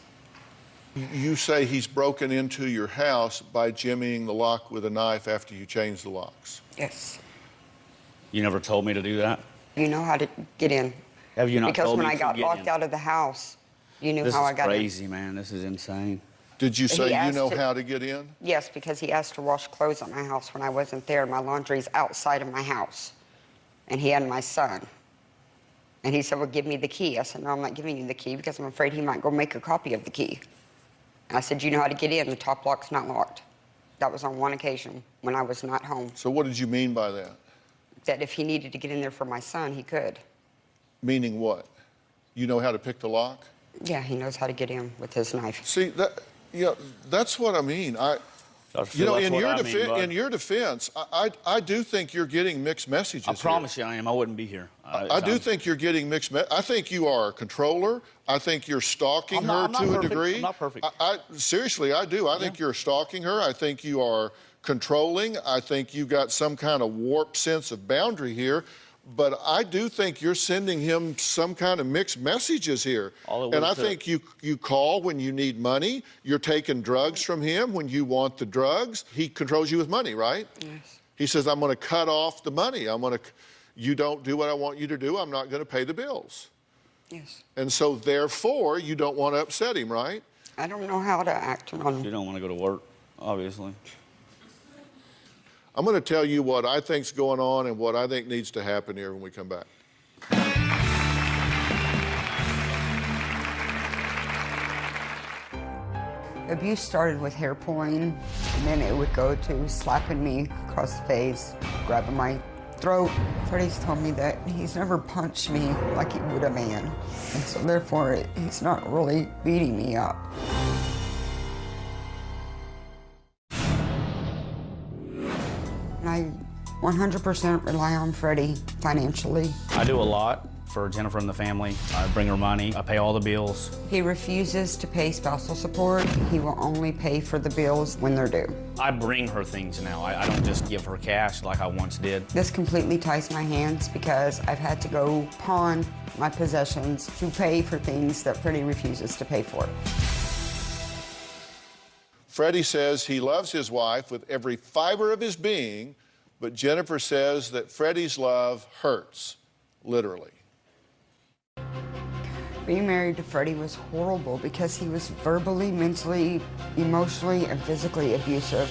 You say he's broken into your house by jimmying the lock with a knife after you change the locks. Yes. You never told me to do that? You know how to get in. Have you not because told me when I got locked in? out of the house, you knew how I got in. This is crazy, man. This is insane. Did you say you know how to get in? Yes, because he asked to wash clothes at my house when I wasn't there. My laundry's outside of my house. And he had my son. And he said, well, give me the key. I said, no, I'm not giving you the key because I'm afraid he might go make a copy of the key. And I said, you know how to get in. The top lock's not locked. That was on one occasion when I was not home. So what did you mean by that? That if he needed to get in there for my son, he could. Meaning what? You know how to pick the lock? Yeah, he knows how to get in with his knife. See, that's what I mean. In your defense, I do think you're getting mixed messages. I promise you I am. I wouldn't be here. I do think you're getting mixed messages. I think you are a controller. I think you're stalking her to a degree. I'm not perfect. Seriously, I do. I think you're stalking her. I think you are controlling. I think you got some kind of warped sense of boundary here. But I do think you're sending him some kind of mixed messages here. And I think you call when you need money. You're taking drugs from him when you want the drugs. He controls you with money, right? Yes. He says, I'm going to cut off the money. You don't do what I want you to do, I'm not going to pay the bills. Yes. And so, therefore, you don't want to upset him, right? I don't know how to act on him. You don't want to go to work, obviously. I'm going to tell you what I think's going on and what I think needs to happen here when we come back. Abuse started with hair pulling, and then it would go to slapping me across the face, grabbing my throat. Freddie's told me that he's never punched me like he would a man, and so therefore he's not really beating me up. And I 100% rely on Freddie financially. I do a lot for Jennifer and the family. I bring her money. I pay all the bills. He refuses to pay spousal support. He will only pay for the bills when they're due. I bring her things now. I don't just give her cash like I once did. This completely ties my hands because I've had to go pawn my possessions to pay for things that Freddie refuses to pay for. Freddie says he loves his wife with every fiber of his being, but Jennifer says that Freddie's love hurts, literally. Being married to Freddie was horrible because he was verbally, mentally, emotionally, and physically abusive.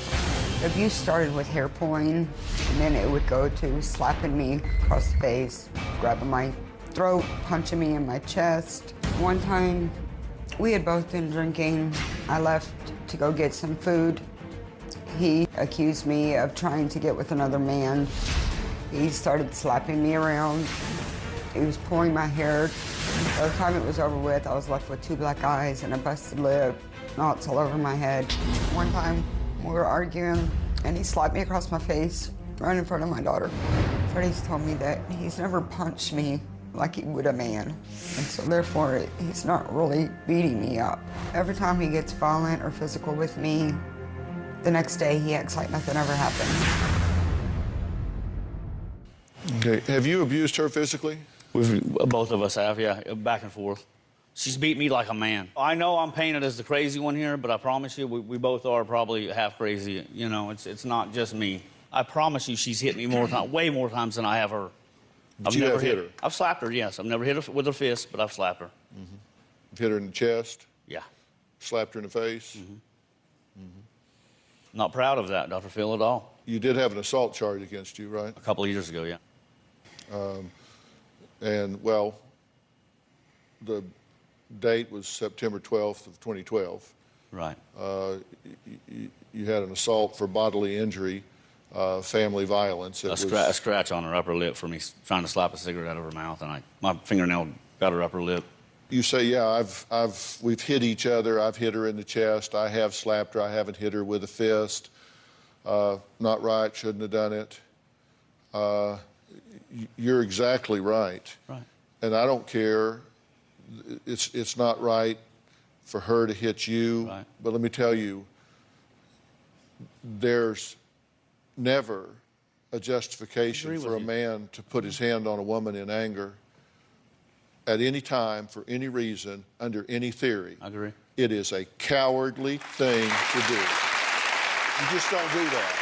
The abuse started with hair pulling, and then it would go to slapping me across the face, grabbing my throat, punching me in my chest. One time, we had both been drinking. I left to go get some food. He accused me of trying to get with another man. He started slapping me around. He was pulling my hair. By the time it was over with, I was left with 2 black eyes and a busted lip, knots all over my head. One time, we were arguing, and he slapped me across my face right in front of my daughter. Freddie's told me that he's never punched me like he would a man, and so therefore he's not really beating me up. Every time he gets violent or physical with me, the next day he acts like nothing ever happened. Okay, have you abused her physically? Both of us have, yeah, back and forth. She's beat me like a man. I know I'm painted as the crazy one here, but I promise you, we both are probably half crazy. You know, it's not just me. I promise you, she's hit me way more times than I have her. But you have hit her? I've slapped her, yes. I've never hit her with her fist, but I've slapped her. Mm-hmm. You've hit her in the chest? Yeah. Slapped her in the face? Mm-hmm. Mm-hmm. Not proud of that, Dr. Phill, at all. You did have an assault charge against you, right? A couple of years ago, yeah. And, well, the date was September 12th of 2012. Right. You had an assault for bodily injury, family violence. A scratch on her upper lip for me trying to slap a cigarette out of her mouth, and my fingernail got her upper lip. You say, yeah, we've hit each other. I've hit her in the chest. I have slapped her. I haven't hit her with a fist. Not right. Shouldn't have done it. You're exactly right. Right. And I don't care. It's not right for her to hit you. Right. But let me tell you, there's never a justification for a man to put his hand on a woman in anger at any time, for any reason, under any theory. I agree. It is a cowardly thing to do. You just don't do that.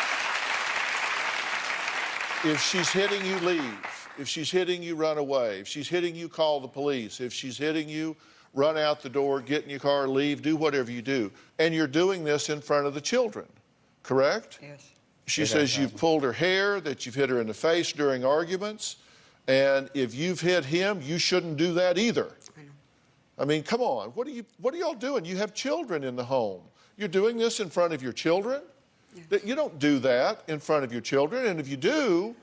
If she's hitting you, leave. If she's hitting you, run away. If she's hitting you, call the police. If she's hitting you, run out the door, get in your car, leave, do whatever you do. And you're doing this in front of the children, correct? Yes. She says you've pulled her hair, that you've hit her in the face during arguments, and if you've hit him, you shouldn't do that either. I know. I mean, come on, what are y'all doing? You have children in the home. You're doing this in front of your children? Yes. You don't do that in front of your children, and if you do,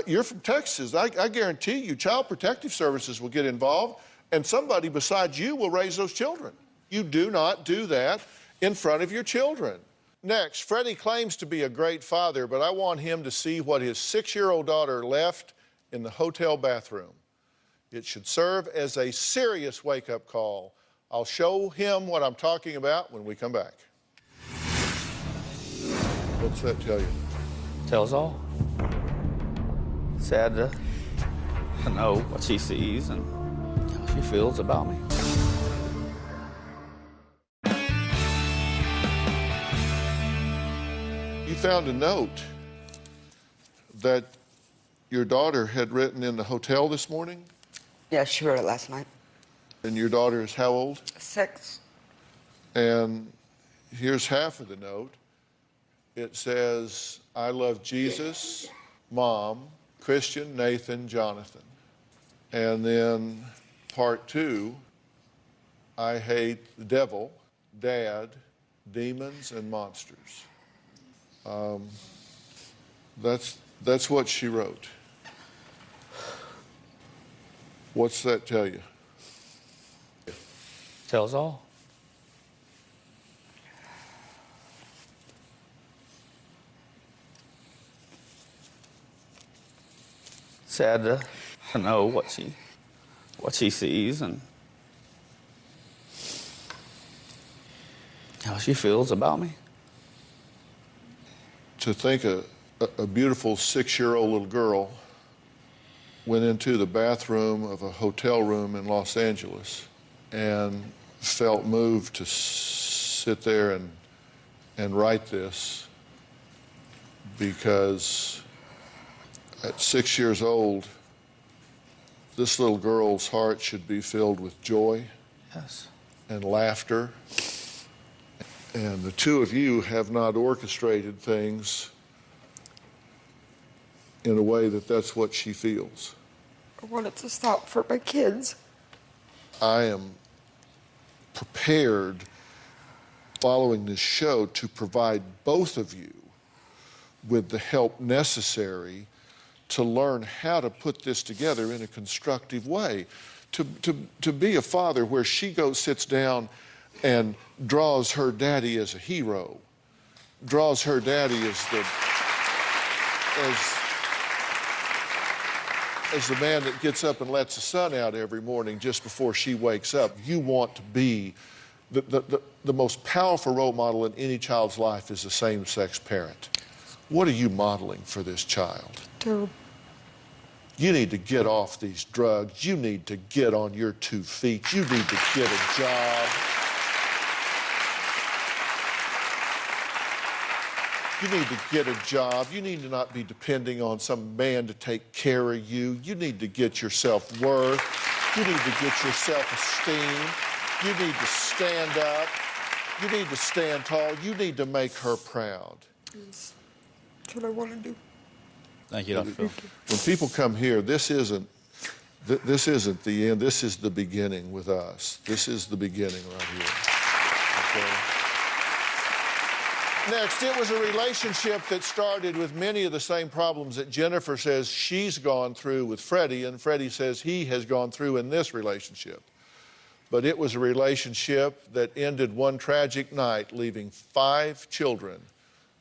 you're from Texas. I guarantee you Child Protective Services will get involved, and somebody besides you will raise those children. You do not do that in front of your children. Next, Freddie claims to be a great father, but I want him to see what his 6-year-old daughter left in the hotel bathroom. It should serve as a serious wake-up call. I'll show him what I'm talking about when we come back. What's that tell you? Tells all. Sad to know what she sees and how she feels about me. You found a note that your daughter had written in the hotel this morning? Yeah, she wrote it last night. And your daughter is how old? 6. And here's half of the note. It says, I love Jesus, Mom, Christian, Nathan, Jonathan. And then part 2, I hate the devil, Dad, demons, and monsters. That's what she wrote. What's that tell you? Tells all. Sad to know what she sees and how she feels about me. To think a beautiful 6-year-old little girl went into the bathroom of a hotel room in Los Angeles and felt moved to sit there and write this, because at 6 years old, this little girl's heart should be filled with joy. Yes. And laughter And the two of you have not orchestrated things in a way that that's what she feels. I want it to stop for my kids. I am prepared, following this show, to provide both of you with the help necessary to learn how to put this together in a constructive way. To be a father where she sits down and draws her daddy as a hero, draws her daddy as the man that gets up and lets the sun out every morning just before she wakes up. You want to be the most powerful role model in any child's life is a same-sex parent. What are you modeling for this child? Terrible. You need to get off these drugs. You need to get on your 2 feet. You need to get a job. You need to get a job. You need to not be depending on some man to take care of you. You need to get your self-worth. You need to get your self-esteem. You need to stand up. You need to stand tall. You need to make her proud. That's what I want to do. Thank you, Dr. Phill. When people come here, this isn't the end. This is the beginning with us. This is the beginning right here. Okay? Next, it was a relationship that started with many of the same problems that Jennifer says she's gone through with Freddie, and Freddie says he has gone through in this relationship. But it was a relationship that ended one tragic night, leaving 5 children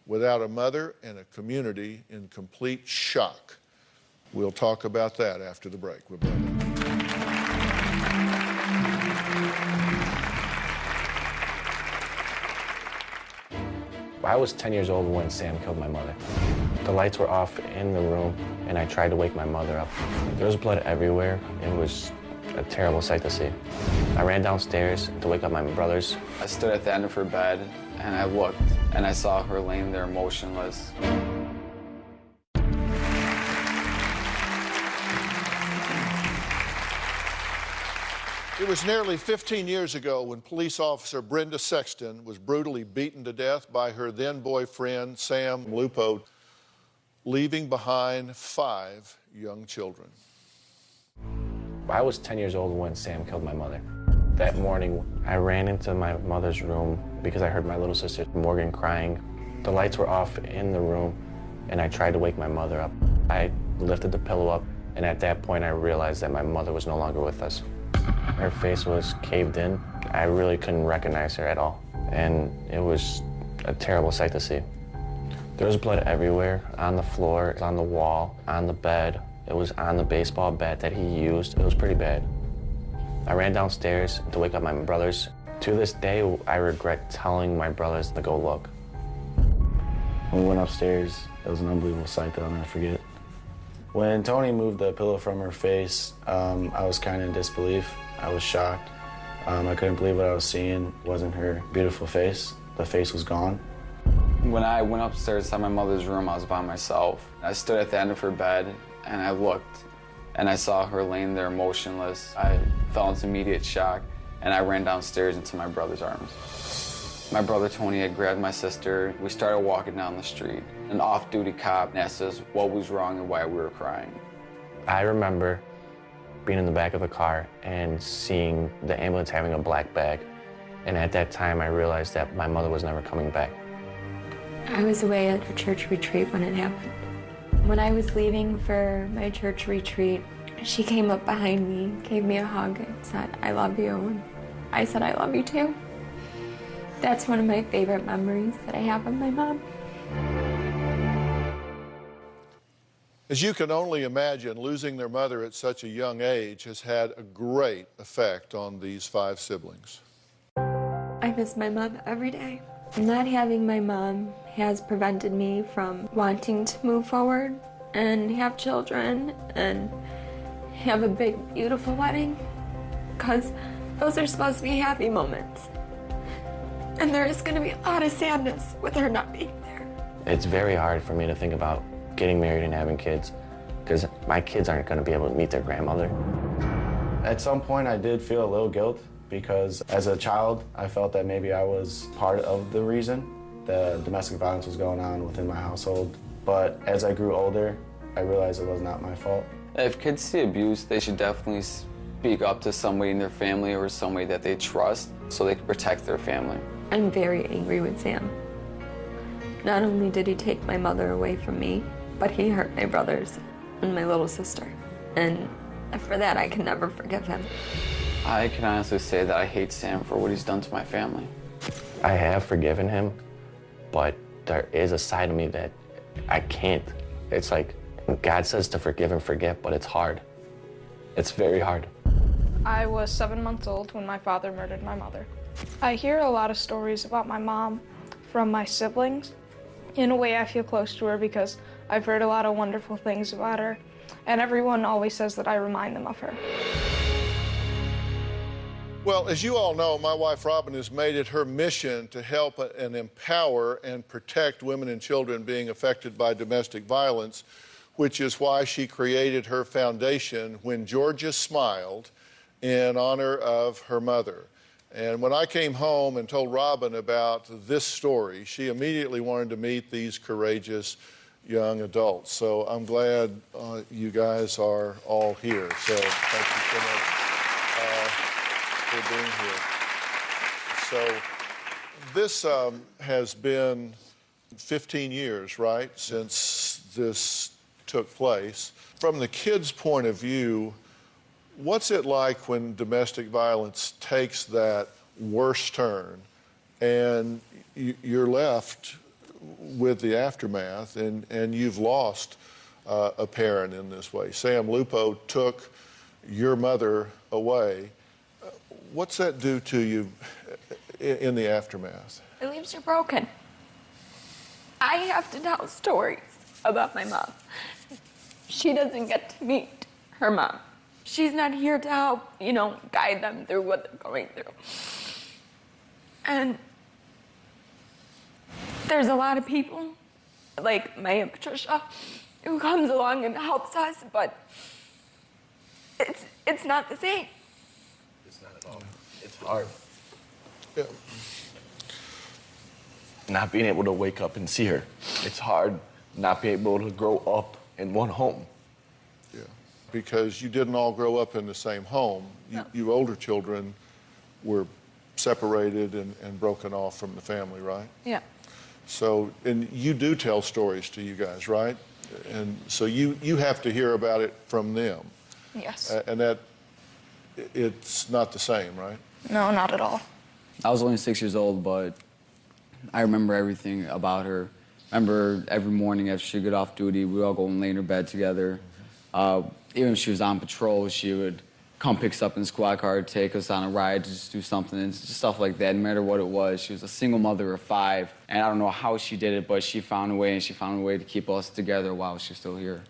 without a mother and a community in complete shock. We'll talk about that after the break. We'll be right back. I was 10 years old when Sam killed my mother. The lights were off in the room, and I tried to wake my mother up. There was blood everywhere. It was a terrible sight to see. I ran downstairs to wake up my brothers. I stood at the end of her bed, and I looked, and I saw her laying there motionless. It was nearly 15 years ago when police officer Brenda Sexton was brutally beaten to death by her then boyfriend, Sam Lupo, leaving behind 5 young children. I was 10 years old when Sam killed my mother. That morning, I ran into my mother's room because I heard my little sister, Morgan, crying. The lights were off in the room, and I tried to wake my mother up. I lifted the pillow up, and at that point, I realized that my mother was no longer with us. Her face was caved in. I really couldn't recognize her at all, and it was a terrible sight to see. There was blood everywhere, on the floor, on the wall, on the bed. It was on the baseball bat that he used. It was pretty bad. I ran downstairs to wake up my brothers. To this day, I regret telling my brothers to go look. When we went upstairs, it was an unbelievable sight that I'll never forget. When Tony moved the pillow from her face, I was kind of in disbelief. I was shocked. I couldn't believe what I was seeing. It wasn't her beautiful face. The face was gone. When I went upstairs inside my mother's room, I was by myself. I stood at the end of her bed, and I looked, and I saw her laying there motionless. I fell into immediate shock, and I ran downstairs into my brother's arms. My brother Tony had grabbed my sister. We started walking down the street. An off-duty cop asked us what was wrong and why we were crying. I remember being in the back of the car and seeing the ambulance having a black bag. And at that time, I realized that my mother was never coming back. I was away at a church retreat when it happened. When I was leaving for my church retreat, she came up behind me, gave me a hug, and said, "I love you." And I said, "I love you too." That's one of my favorite memories that I have of my mom. As you can only imagine, losing their mother at such a young age has had a great effect on these 5 siblings. I miss my mom every day. Not having my mom has prevented me from wanting to move forward and have children and have a big, beautiful wedding, because those are supposed to be happy moments. And there is going to be a lot of sadness with her not being there. It's very hard for me to think about getting married and having kids, because my kids aren't going to be able to meet their grandmother. At some point, I did feel a little guilt because as a child, I felt that maybe I was part of the reason the domestic violence was going on within my household. But as I grew older, I realized it was not my fault. If kids see abuse, they should definitely speak up to somebody in their family or somebody that they trust so they can protect their family. I'm very angry with Sam. Not only did he take my mother away from me, but he hurt my brothers and my little sister. And for that, I can never forgive him. I can honestly say that I hate Sam for what he's done to my family. I have forgiven him, but there is a side of me that I can't. It's like God says to forgive and forget, but it's hard. It's very hard. I was 7 months old when my father murdered my mother. I hear a lot of stories about my mom from my siblings. In a way, I feel close to her because I've heard a lot of wonderful things about her, and everyone always says that I remind them of her. Well, as you all know, my wife Robin has made it her mission to help and empower and protect women and children being affected by domestic violence, which is why she created her foundation, When Georgia Smiled, in honor of her mother. And when I came home and told Robin about this story, she immediately wanted to meet these courageous young adults. So I'm glad you guys are all here. So thank you so much for being here. So this has been 15 years, right, since this took place. From the kids' point of view, what's it like when domestic violence takes that worst turn and you're left with the aftermath and you've lost a parent in this way? Sam Lupo took your mother away. What's that do to you in the aftermath? It leaves you broken. I have to tell stories about my mom. She doesn't get to meet her mom. She's not here to help, guide them through what they're going through. And there's a lot of people, like my Aunt Patricia, who comes along and helps us, but it's not the same. It's not at all. It's hard. Yeah. Not being able to wake up and see her. It's hard not being able to grow up in one home. Yeah, because you didn't all grow up in the same home. You older children were separated and broken off from the family, right? Yeah. So, and you do tell stories to you guys, right? And so you have to hear about it from them. Yes. And that, it's not the same, right? No, not at all. I was only 6 years old, but I remember everything about her. I remember every morning after she'd get off duty, we'd all go and lay in her bed together. Even if she was on patrol, she would come pick us up in the squad car, take us on a ride, just do something, and just stuff like that, no matter what it was. She was a single mother of 5, and I don't know how she did it, but she found a way, and she found a way to keep us together while she's still here.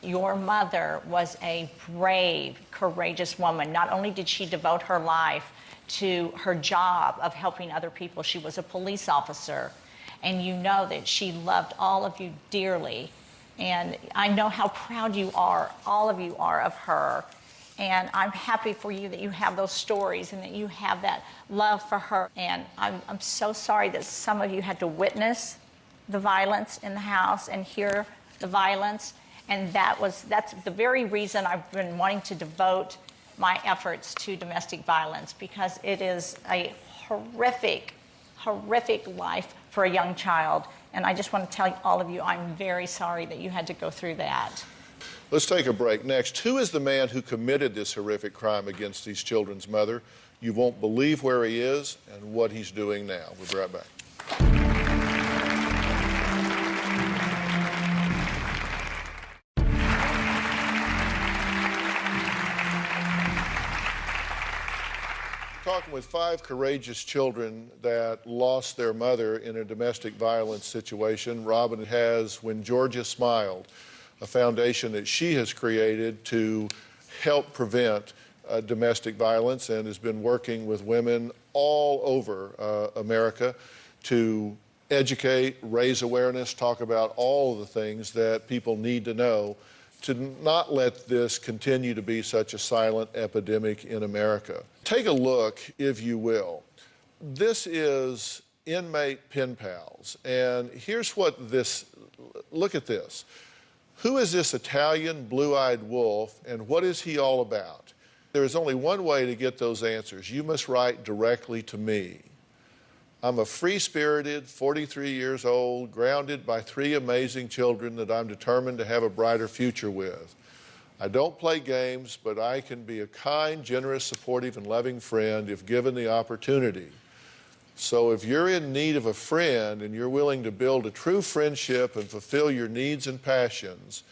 Your mother was a brave, courageous woman. Not only did she devote her life to her job of helping other people, she was a police officer, and you know that she loved all of you dearly. And I know how proud you are, all of you are, of her. And I'm happy for you that you have those stories and that you have that love for her. And I'm so sorry that some of you had to witness the violence in the house and hear the violence. And that's the very reason I've been wanting to devote my efforts to domestic violence, because it is a horrific, horrific life for a young child. And I just want to tell all of you, I'm very sorry that you had to go through that. Let's take a break. Next, who is the man who committed this horrific crime against these children's mother? You won't believe where he is and what he's doing now. We'll be right back. Talking with 5 courageous children that lost their mother in a domestic violence situation. Robin has When Georgia Smiled, a foundation that she has created to help prevent domestic violence, and has been working with women all over America to educate, raise awareness, talk about all of the things that people need to know to not let this continue to be such a silent epidemic in America. Take a look, if you will. This is inmate pen pals, and here's what this, look at this. Who is this Italian blue-eyed wolf, and what is he all about? There is only one way to get those answers. You must write directly to me. I'm a free-spirited, 43 years old, grounded by 3 amazing children that I'm determined to have a brighter future with. I don't play games, but I can be a kind, generous, supportive, and loving friend if given the opportunity. So if you're in need of a friend and you're willing to build a true friendship and fulfill your needs and passions,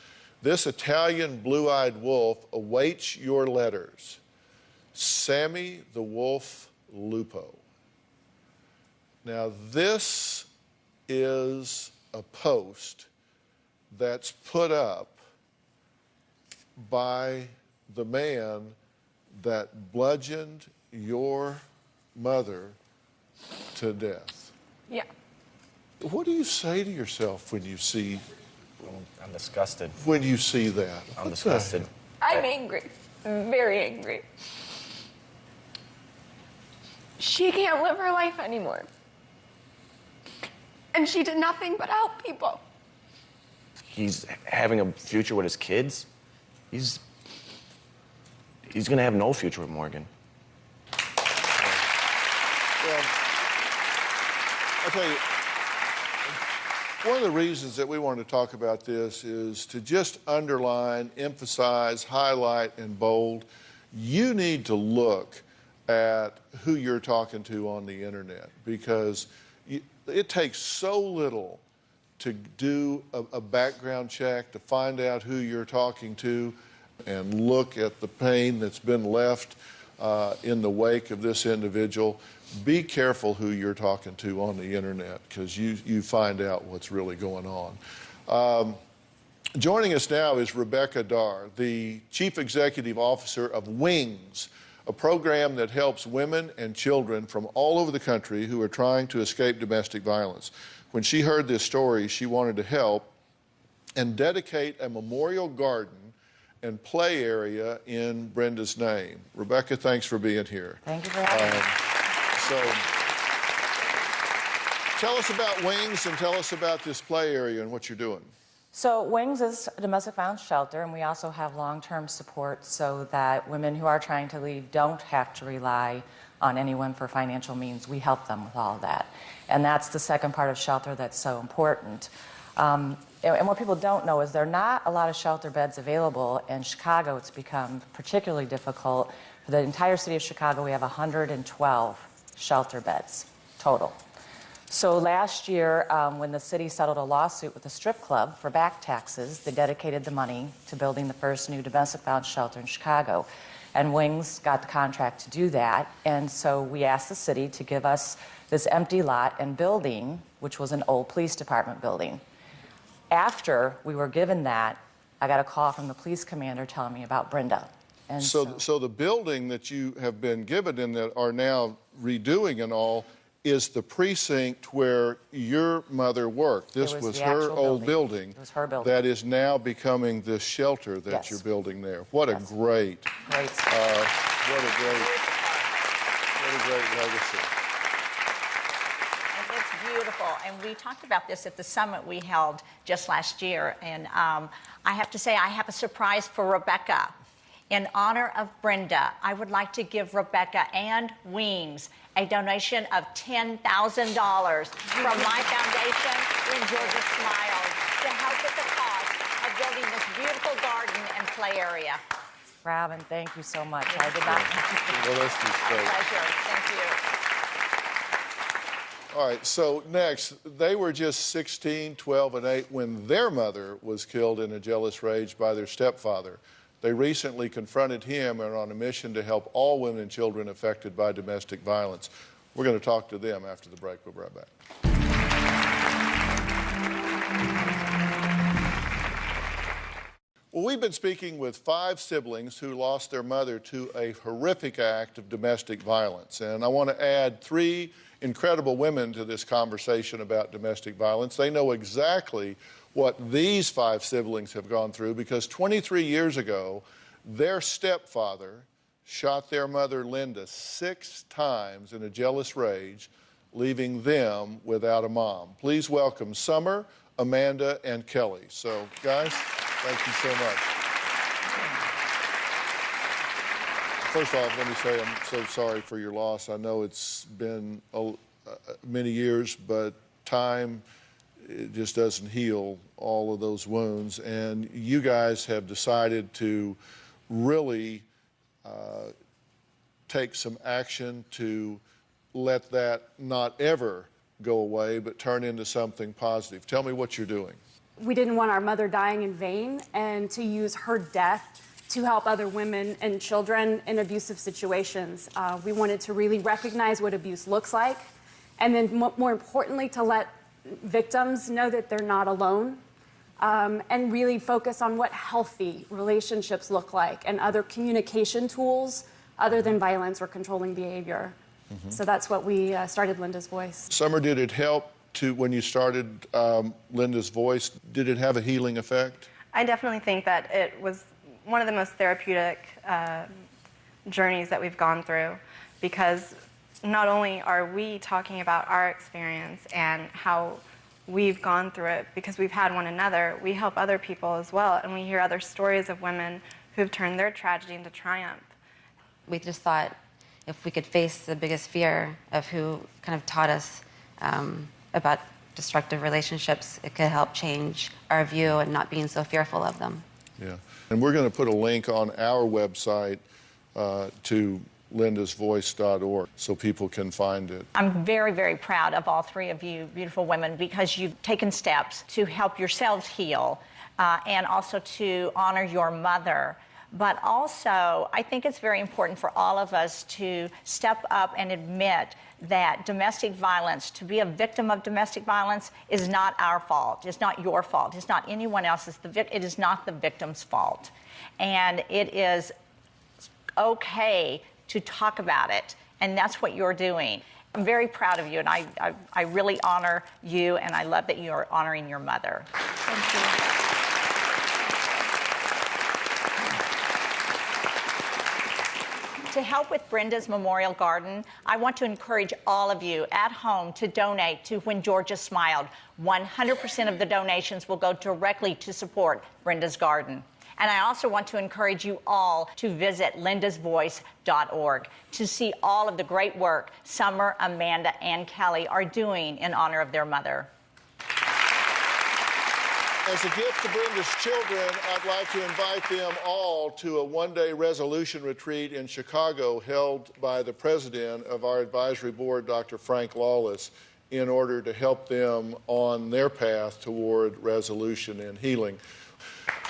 this Italian blue-eyed wolf awaits your letters. Sammy the Wolf Lupo. Now, this is a post that's put up by the man that bludgeoned your mother to death. Yeah. What do you say to yourself when you see... I'm disgusted. When you see that? I'm disgusted. I'm angry. Very angry. She can't live her life anymore. And she did nothing but help people. He's having a future with his kids. He's gonna have no future with Morgan. Well, I'll tell you, one of the reasons that we wanted to talk about this is to just underline, emphasize, highlight, and bold. You need to look at who you're talking to on the internet, because it takes so little to do a background check, to find out who you're talking to, and look at the pain that's been left in the wake of this individual. Be careful who you're talking to on the internet, because you find out what's really going on. Joining us now is Rebecca Dar, the Chief Executive Officer of WINGS, a program that helps women and children from all over the country who are trying to escape domestic violence. When she heard this story, she wanted to help and dedicate a memorial garden and play area in Brenda's name. Rebecca, thanks for being here. Thank you for having me. So, tell us about WINGS and tell us about this play area and what you're doing. So WINGS is a domestic violence shelter, and we also have long-term support so that women who are trying to leave don't have to rely on anyone for financial means. We help them with all of that. And that's the second part of shelter that's so important. And what people don't know is there are not a lot of shelter beds available. In Chicago, it's become particularly difficult. For the entire city of Chicago, we have 112 shelter beds total. So last year, when the city settled a lawsuit with the strip club for back taxes, they dedicated the money to building the first new domestic violence shelter in Chicago. And WINGS got the contract to do that. And so we asked the city to give us this empty lot and building, which was an old police department building. After we were given that, I got a call from the police commander telling me about Brenda. And so the building that you have been given and that are now redoing and all is the precinct where your mother worked. This was her old building. It was her building. That is now becoming this shelter that you're building there. What a great, what a great legacy. And it's beautiful. And we talked about this at the summit we held just last year. And I have to say, I have a surprise for Rebecca. In honor of Brenda, I would like to give Rebecca and WINGS a donation of $10,000 from my foundation, When Georgia Smiles, to help with the cost of building this beautiful garden and play area. Robin, thank you so much. I did not Well, that's just great. Pleasure. Thank you. All right, so next, they were just 16, 12, and 8 when their mother was killed in a jealous rage by their stepfather. They recently confronted him and are on a mission to help all women and children affected by domestic violence. We're going to talk to them after the break. We'll be right back. Well, we've been speaking with 5 siblings who lost their mother to a horrific act of domestic violence. And I want to add 3 incredible women to this conversation about domestic violence. They know exactly what these 5 siblings have gone through, because 23 years ago, their stepfather shot their mother, Linda, 6 times in a jealous rage, leaving them without a mom. Please welcome Summer, Amanda, and Kelly. So, guys, thank you so much. First off, let me say I'm so sorry for your loss. I know it's been many years, but time, it just doesn't heal all of those wounds. And you guys have decided to really take some action to let that not ever go away, but turn into something positive. Tell me what you're doing. We didn't want our mother dying in vain, and to use her death to help other women and children in abusive situations. We wanted to really recognize what abuse looks like, and then more importantly, to let victims know that they're not alone, and really focus on what healthy relationships look like and other communication tools other than violence or controlling behavior. So that's what we started Linda's Voice. Summer, did it help when you started Linda's Voice, did it have a healing effect? I definitely think that it was one of the most therapeutic journeys that we've gone through, because not only are we talking about our experience and how we've gone through it because we've had one another, we help other people as well, and we hear other stories of women who've turned their tragedy into triumph. We just thought if we could face the biggest fear of who kind of taught us about destructive relationships, it could help change our view and not being so fearful of them. Yeah, and we're going to put a link on our website to lindasvoice.org so people can find it. I'm very, very proud of all 3 of you beautiful women, because you've taken steps to help yourselves heal and also to honor your mother. But also, I think it's very important for all of us to step up and admit that domestic violence, to be a victim of domestic violence, is not our fault. It's not your fault. It's not anyone else's. It is not the victim's fault. And it is okay to talk about it, and that's what you're doing. I'm very proud of you, and I really honor you, and I love that you're honoring your mother. Thank you. To help with Brenda's Memorial Garden, I want to encourage all of you at home to donate to When Georgia Smiled. 100% of the donations will go directly to support Brenda's Garden. And I also want to encourage you all to visit lindasvoice.org to see all of the great work Summer, Amanda, and Kelly are doing in honor of their mother. As a gift to Brenda's children, I'd like to invite them all to a one-day resolution retreat in Chicago held by the president of our advisory board, Dr. Frank Lawless, in order to help them on their path toward resolution and healing.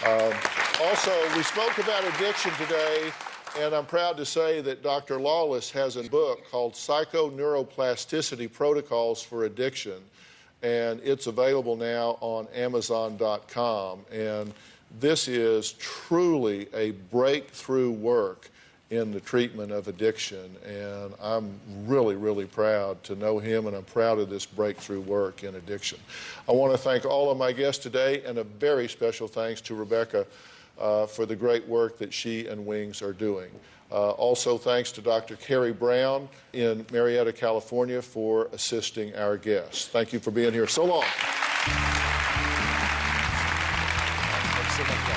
Also, we spoke about addiction today, and I'm proud to say that Dr. Lawless has a book called Psychoneuroplasticity Protocols for Addiction, and it's available now on Amazon.com. And this is truly a breakthrough work in the treatment of addiction, and I'm really, really proud to know him, and I'm proud of this breakthrough work in addiction. I want to thank all of my guests today, and a very special thanks to Rebecca for the great work that she and Wings are doing. Also, thanks to Dr. Carrie Brown in Marietta, California, for assisting our guests. Thank you for being here so long. Thanks so much.